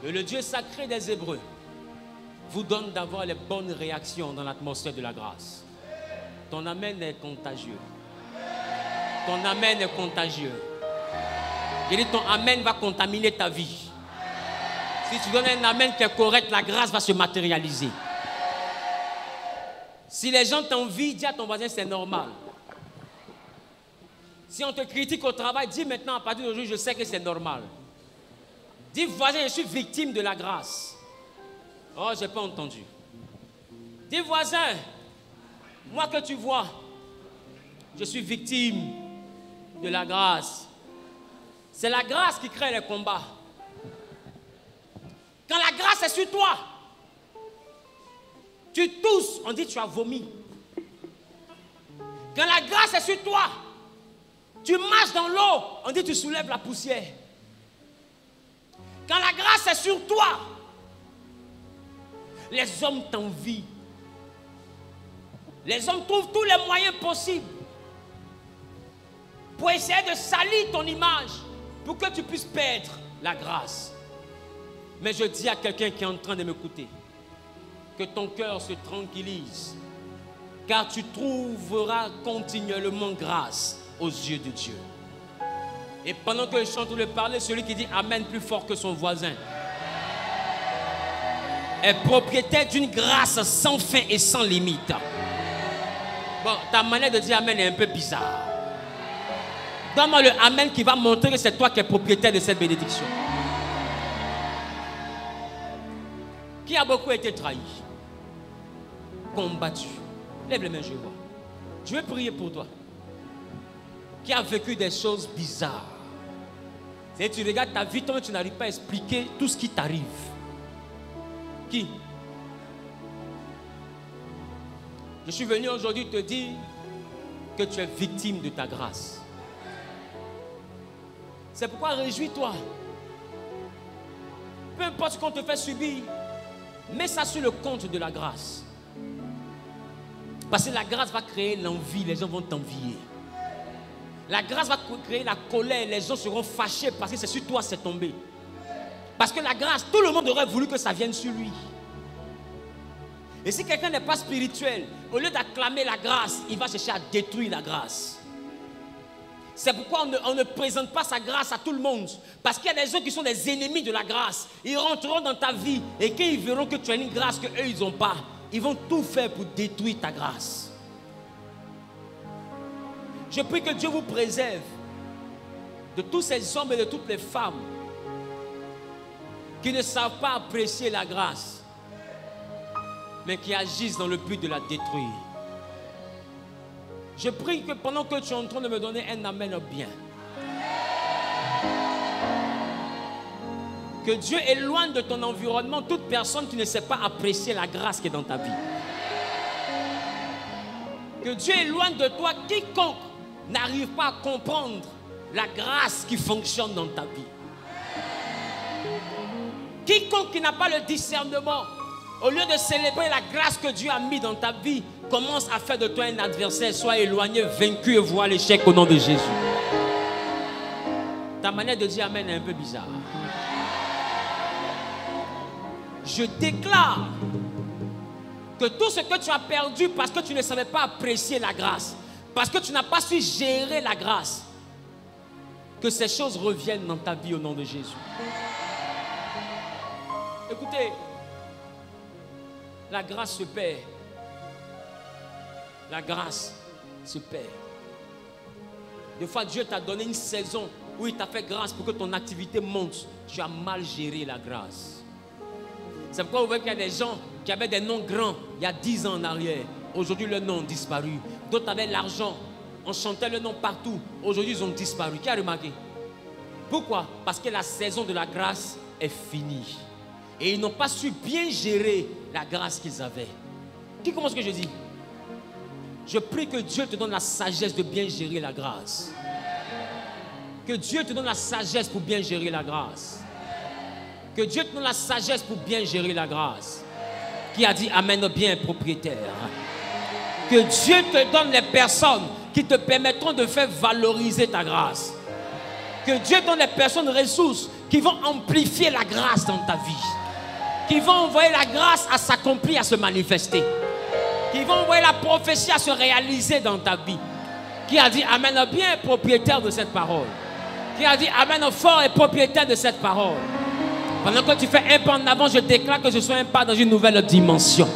Et le Dieu sacré des Hébreux vous donne d'avoir les bonnes réactions dans l'atmosphère de la grâce. Ton amen est contagieux. Ton amen est contagieux. Je dis, ton amen va contaminer ta vie. Si tu donnes un amen qui est correct, la grâce va se matérialiser. Si les gens t'envient, dis à ton voisin, c'est normal. Si on te critique au travail, dis maintenant, à partir d'aujourd'hui, je sais que c'est normal. Dis, voisin, je suis victime de la grâce. Oh, je n'ai pas entendu. Dis, voisin, moi que tu vois, je suis victime de la grâce. C'est la grâce qui crée les combats. Quand la grâce est sur toi, tu tousses, on dit tu as vomi. Quand la grâce est sur toi, tu marches dans l'eau, on dit tu soulèves la poussière. Quand la grâce est sur toi, les hommes t'envient. Les hommes trouvent tous les moyens possibles pour essayer de salir ton image, pour que tu puisses perdre la grâce. Mais je dis à quelqu'un qui est en train de m'écouter, que ton cœur se tranquillise, car tu trouveras continuellement grâce aux yeux de Dieu. Et pendant que je chante le parler, celui qui dit Amen plus fort que son voisin est propriétaire d'une grâce sans fin et sans limite. Bon, ta manière de dire Amen est un peu bizarre. Donne-moi le Amen qui va montrer que c'est toi qui es propriétaire de cette bénédiction. Qui a beaucoup été trahi, combattu. Lève les mains, je vois. Je vais prier pour toi. Qui a vécu des choses bizarres. C'est-à-dire, tu regardes ta vie, toi, tu n'arrives pas à expliquer tout ce qui t'arrive. Qui? Je suis venu aujourd'hui te dire que tu es victime de ta grâce. C'est pourquoi réjouis-toi. Peu importe ce qu'on te fait subir, mets ça sur le compte de la grâce. Parce que la grâce va créer l'envie, les gens vont t'envier. La grâce va créer la colère, les gens seront fâchés parce que c'est sur toi c'est tombé. Parce que la grâce, tout le monde aurait voulu que ça vienne sur lui. Et si quelqu'un n'est pas spirituel, au lieu d'acclamer la grâce, il va chercher à détruire la grâce. C'est pourquoi on ne présente pas sa grâce à tout le monde. Parce qu'il y a des gens qui sont des ennemis de la grâce. Ils rentreront dans ta vie et quand ils verront que tu as une grâce qu'eux ils n'ont pas, ils vont tout faire pour détruire ta grâce. Je prie que Dieu vous préserve de tous ces hommes et de toutes les femmes qui ne savent pas apprécier la grâce, mais qui agissent dans le but de la détruire. Je prie que pendant que tu es en train de me donner un amen bien, que Dieu éloigne de ton environnement toute personne qui ne sait pas apprécier la grâce qui est dans ta vie. Que Dieu éloigne de toi quiconque n'arrive pas à comprendre la grâce qui fonctionne dans ta vie. Quiconque qui n'a pas le discernement, au lieu de célébrer la grâce que Dieu a mis dans ta vie, commence à faire de toi un adversaire. Sois éloigné, vaincu et vois l'échec au nom de Jésus. Ta manière de dire amen est un peu bizarre. Je déclare que tout ce que tu as perdu parce que tu ne savais pas apprécier la grâce, parce que tu n'as pas su gérer la grâce, que ces choses reviennent dans ta vie au nom de Jésus. Écoutez, la grâce se perd. La grâce se perd. Des fois, Dieu t'a donné une saison où il t'a fait grâce pour que ton activité monte. Tu as mal géré la grâce. C'est pourquoi vous voyez qu'il y a des gens qui avaient des noms grands il y a 10 ans en arrière. Aujourd'hui, leurs noms ont disparu. D'autres avaient l'argent. On chantait le nom partout. Aujourd'hui, ils ont disparu. Qui a remarqué? Pourquoi? Parce que la saison de la grâce est finie. Et ils n'ont pas su bien gérer la grâce qu'ils avaient. Qui comprend ce que je dis? Je prie que Dieu te donne la sagesse de bien gérer la grâce. Que Dieu te donne la sagesse pour bien gérer la grâce. Que Dieu te donne la sagesse pour bien gérer la grâce. Qui a dit amen bien, propriétaire? Que Dieu te donne les personnes qui te permettront de faire valoriser ta grâce. Que Dieu donne les personnes ressources qui vont amplifier la grâce dans ta vie. Qui vont envoyer la grâce à s'accomplir, à se manifester. Qui vont envoyer la prophétie à se réaliser dans ta vie. Qui a dit amen bien, propriétaire de cette parole? Qui a dit amen fort et propriétaire de cette parole? Pendant que tu fais un pas en avant, je déclare que je sois un pas dans une nouvelle dimension.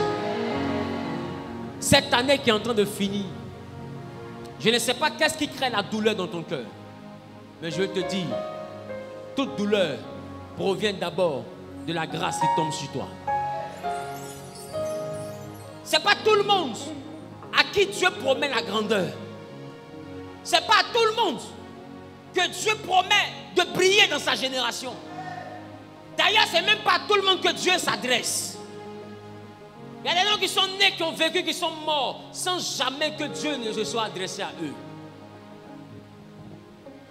Cette année qui est en train de finir, je ne sais pas qu'est-ce qui crée la douleur dans ton cœur. Mais je vais te dire, toute douleur provient d'abord de la grâce qui tombe sur toi. Ce n'est pas tout le monde à qui Dieu promet la grandeur. Ce n'est pas à tout le monde que Dieu promet de briller dans sa génération. D'ailleurs, ce n'est même pas à tout le monde que Dieu s'adresse. Il y a des gens qui sont nés, qui ont vécu, qui sont morts, sans jamais que Dieu ne se soit adressé à eux.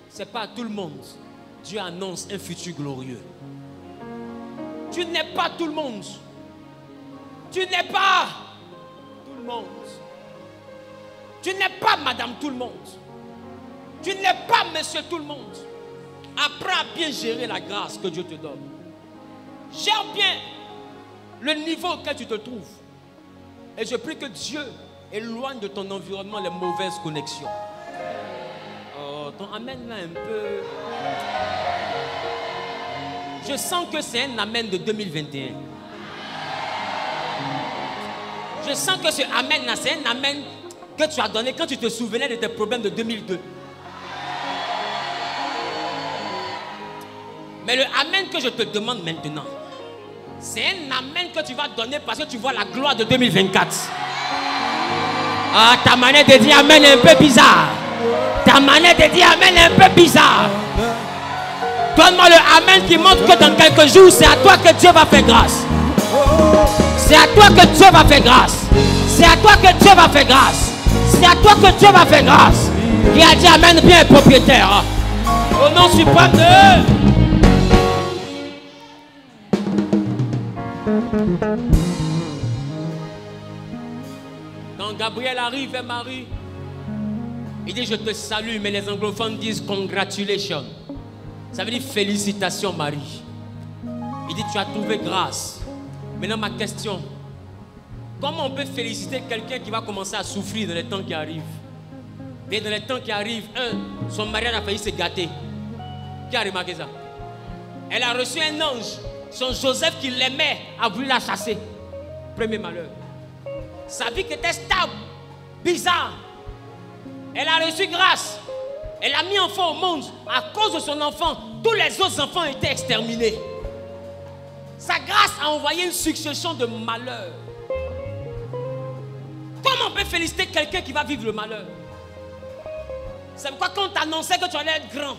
Ce n'est pas à tout le monde. Dieu annonce un futur glorieux. Tu n'es pas tout le monde. Tu n'es pas tout le monde. Tu n'es pas madame tout le monde. Tu n'es pas monsieur tout le monde. Apprends à bien gérer la grâce que Dieu te donne. Gère bien le niveau auquel tu te trouves. Et je prie que Dieu éloigne de ton environnement les mauvaises connexions. Oh, ton amen là un peu... Je sens que c'est un amen de 2021. Je sens que ce amen là, c'est un amen que tu as donné quand tu te souvenais de tes problèmes de 2002. Mais le amen que je te demande maintenant, c'est un amen que tu vas donner parce que tu vois la gloire de 2024. Ah, ta manière de dire amen est un peu bizarre. Ta manière de dire amen est un peu bizarre. Donne-moi le amen qui montre que dans quelques jours, c'est à toi que Dieu va faire grâce. C'est à toi que Dieu va faire grâce. C'est à toi que Dieu va faire grâce. C'est à toi que Dieu va faire grâce. Qui a dit amen bien propriétaire. Au nom suprême de... Quand Gabriel arrive vers Marie, il dit je te salue, mais les anglophones disent congratulations. Ça veut dire félicitations Marie. Il dit tu as trouvé grâce. Maintenant ma question, comment on peut féliciter quelqu'un qui va commencer à souffrir dans les temps qui arrivent? Et dans les temps qui arrivent, son mariage a failli se gâter. Qui a remarqué ça? Elle a reçu un ange. Son Joseph qui l'aimait a voulu la chasser. Premier malheur. Sa vie qui était stable, bizarre. Elle a reçu grâce. Elle a mis enfant au monde. À cause de son enfant, tous les autres enfants ont été exterminés. Sa grâce a envoyé une succession de malheurs. Comment on peut féliciter quelqu'un qui va vivre le malheur? C'est pourquoi quand on t'annonçait que tu allais être grand,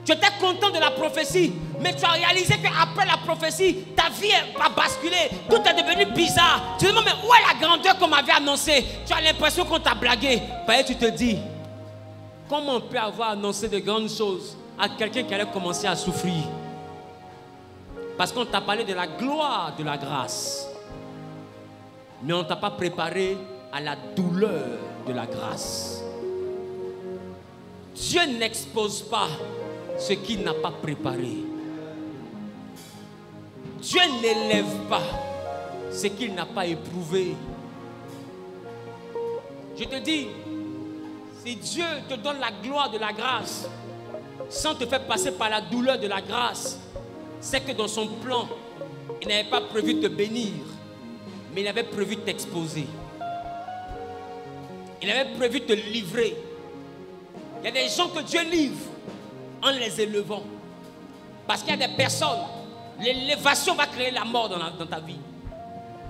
tu étais content de la prophétie, mais tu as réalisé qu'après la prophétie, ta vie a basculé, tout est devenu bizarre. Tu te demandes, mais où est la grandeur qu'on m'avait annoncée? Tu as l'impression qu'on t'a blagué. Parce que tu te dis, comment on peut avoir annoncé de grandes choses à quelqu'un qui allait commencer à souffrir? Parce qu'on t'a parlé de la gloire de la grâce, mais on ne t'a pas préparé à la douleur de la grâce. Dieu n'expose pas ce qu'il n'a pas préparé. Dieu n'élève pas ce qu'il n'a pas éprouvé. Je te dis, si Dieu te donne la gloire de la grâce sans te faire passer par la douleur de la grâce, c'est que dans son plan, il n'avait pas prévu de te bénir, mais il avait prévu de t'exposer. Il avait prévu de te livrer. Il y a des gens que Dieu livre en les élevant. Parce qu'il y a des personnes, l'élévation va créer la mort dans ta vie.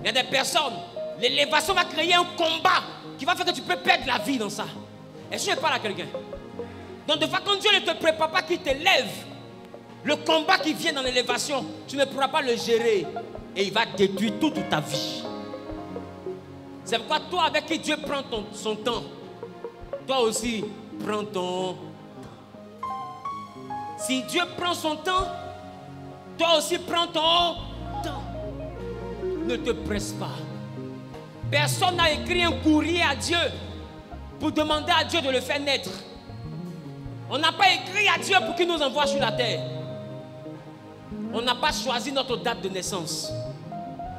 Il y a des personnes, l'élévation va créer un combat qui va faire que tu peux perdre la vie dans ça. Est-ce que je parle à quelqu'un? Donc des fois quand Dieu ne te prépare pas, qu'il t'élève, le combat qui vient dans l'élévation, tu ne pourras pas le gérer. Et il va détruire toute ta vie. C'est pourquoi toi avec qui Dieu prend son temps, toi aussi prends ton. Si Dieu prend son temps, toi aussi prends ton temps. Ne te presse pas. Personne n'a écrit un courrier à Dieu pour demander à Dieu de le faire naître. On n'a pas écrit à Dieu pour qu'il nous envoie sur la terre. On n'a pas choisi notre date de naissance.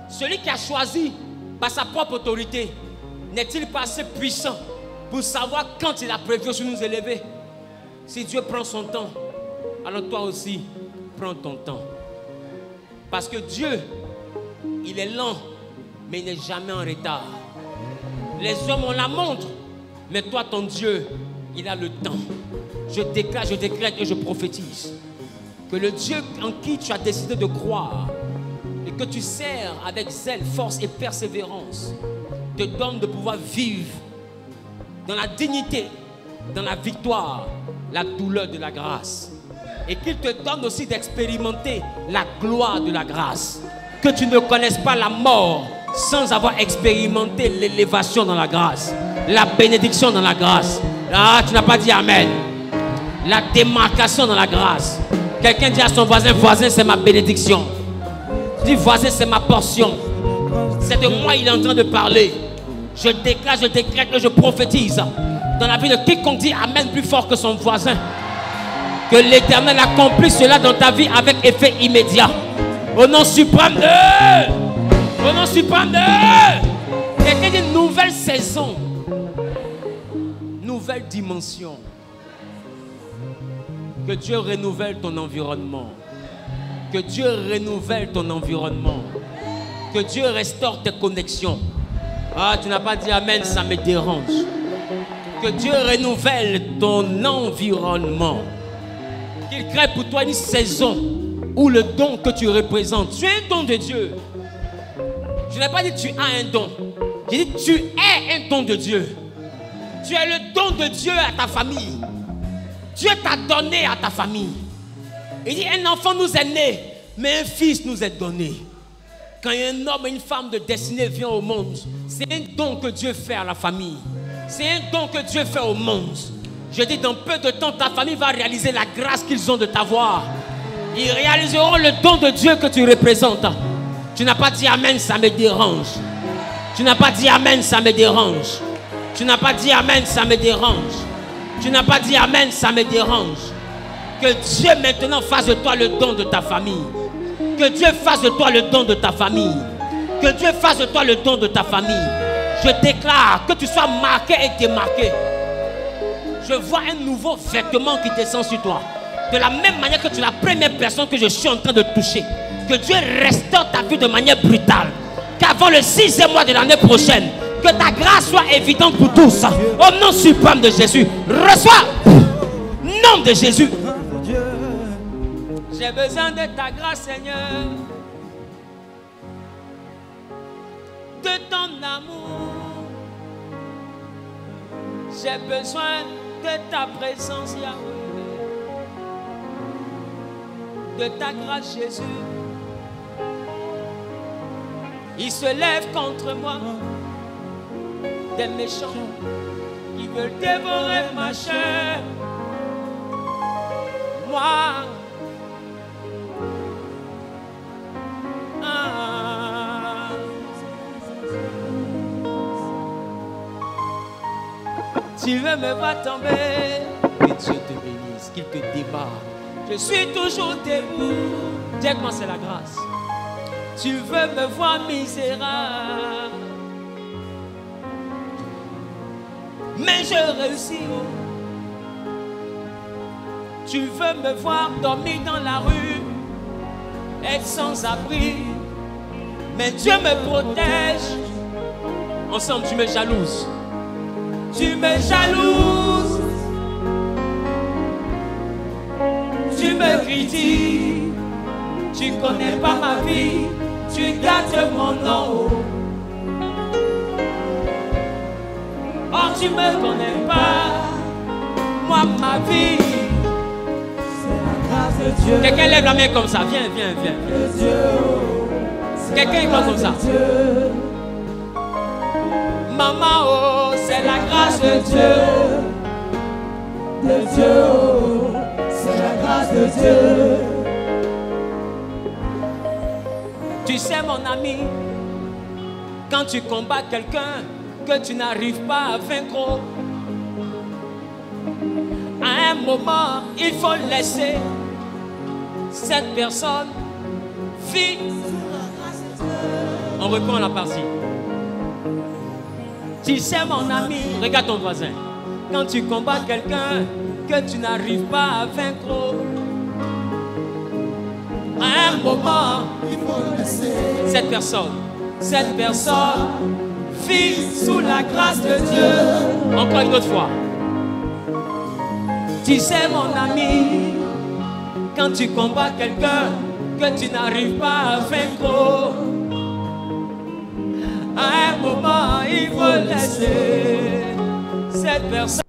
Celui qui a choisi par sa propre autorité, n'est-il pas assez puissant pour savoir quand il a prévu de nous élever? Si Dieu prend son temps, alors toi aussi, prends ton temps. Parce que Dieu, il est lent, mais il n'est jamais en retard. Les hommes ont la montre, mais toi, ton Dieu, il a le temps. Je déclare, je décrète et je prophétise que le Dieu en qui tu as décidé de croire et que tu sers avec zèle, force et persévérance te donne de pouvoir vivre dans la dignité, dans la victoire, la douleur de la grâce. Et qu'il te donne aussi d'expérimenter la gloire de la grâce. Que tu ne connaisses pas la mort sans avoir expérimenté l'élévation dans la grâce, la bénédiction dans la grâce. Ah, tu n'as pas dit Amen. La démarcation dans la grâce. Quelqu'un dit à son voisin, voisin, c'est ma bénédiction. Dis, voisin, c'est ma portion. C'est de moi il est en train de parler. Je déclare, je décrète, je prophétise dans la vie de quiconque dit Amen plus fort que son voisin. Que l'Éternel accomplisse cela dans ta vie avec effet immédiat. Au nom suprême de... Au nom suprême de... Quelqu'un dit nouvelle saison. Nouvelle dimension. Que Dieu renouvelle ton environnement. Que Dieu renouvelle ton environnement. Que Dieu restaure tes connexions. Ah, tu n'as pas dit Amen, ça me dérange. Que Dieu renouvelle ton environnement. Qu'il crée pour toi une saison où le don que tu représentes, tu es un don de Dieu. Je n'ai pas dit tu as un don. J'ai dit tu es un don de Dieu. Tu es le don de Dieu à ta famille. Dieu t'a donné à ta famille. Il dit un enfant nous est né, mais un fils nous est donné. Quand un homme et une femme de destinée vient au monde, c'est un don que Dieu fait à la famille. C'est un don que Dieu fait au monde. Je dis dans peu de temps, ta famille va réaliser la grâce qu'ils ont de t'avoir. Ils réaliseront le don de Dieu que tu représentes. Tu n'as pas dit Amen, ça me dérange. Tu n'as pas dit Amen, ça me dérange. Tu n'as pas dit Amen, ça me dérange. Tu n'as pas dit Amen, ça me dérange. Que Dieu maintenant fasse de toi le don de ta famille. Que Dieu fasse de toi le don de ta famille. Que Dieu fasse de toi le don de ta famille. Je déclare que tu sois marqué et démarqué. Je vois un nouveau vêtement qui descend sur toi. De la même manière que tu es la première personne que je suis en train de toucher. Que Dieu restaure ta vie de manière brutale. Qu'avant le 6e mois de l'année prochaine, que ta grâce soit évidente pour tous. Au nom suprême de Jésus, reçois. Nom de Jésus. J'ai besoin de ta grâce, Seigneur. De ton amour. J'ai besoin de ta présence, Yahweh, de ta grâce, Jésus. Ils se lèvent contre moi, des méchants qui veulent dévorer ma chair. Moi, tu veux me voir tomber, que Dieu te bénisse, qu'il te débarque. Je suis toujours debout. Dis moi c'est la grâce. Tu veux me voir misérable, mais je réussis. Tu veux me voir dormir dans la rue, être sans abri, mais Dieu me protège. Ensemble, tu me jalouses. Tu me jalouses. Tu me critiques. Tu connais pas ma vie. Tu gardes mon nom. Or tu me connais pas. Moi, ma vie, c'est la grâce de Dieu. Quelqu'un lève la main comme ça. Viens, viens, viens. Quelqu'un est comme ça. Maman, oh, c'est la grâce de Dieu. De Dieu, oh, c'est la grâce de Dieu. Tu sais, mon ami, quand tu combats quelqu'un que tu n'arrives pas à vaincre, à un moment, il faut laisser cette personne vivre. On reprend la partie. Tu sais, mon ami, regarde ton voisin. Quand tu combats quelqu'un que tu n'arrives pas à vaincre, à un moment, il faut laisser cette personne vit sous la grâce de Dieu. Encore une autre fois. Tu sais, mon ami, quand tu combats quelqu'un que tu n'arrives pas à vaincre, à un moment, il faut laisser cette personne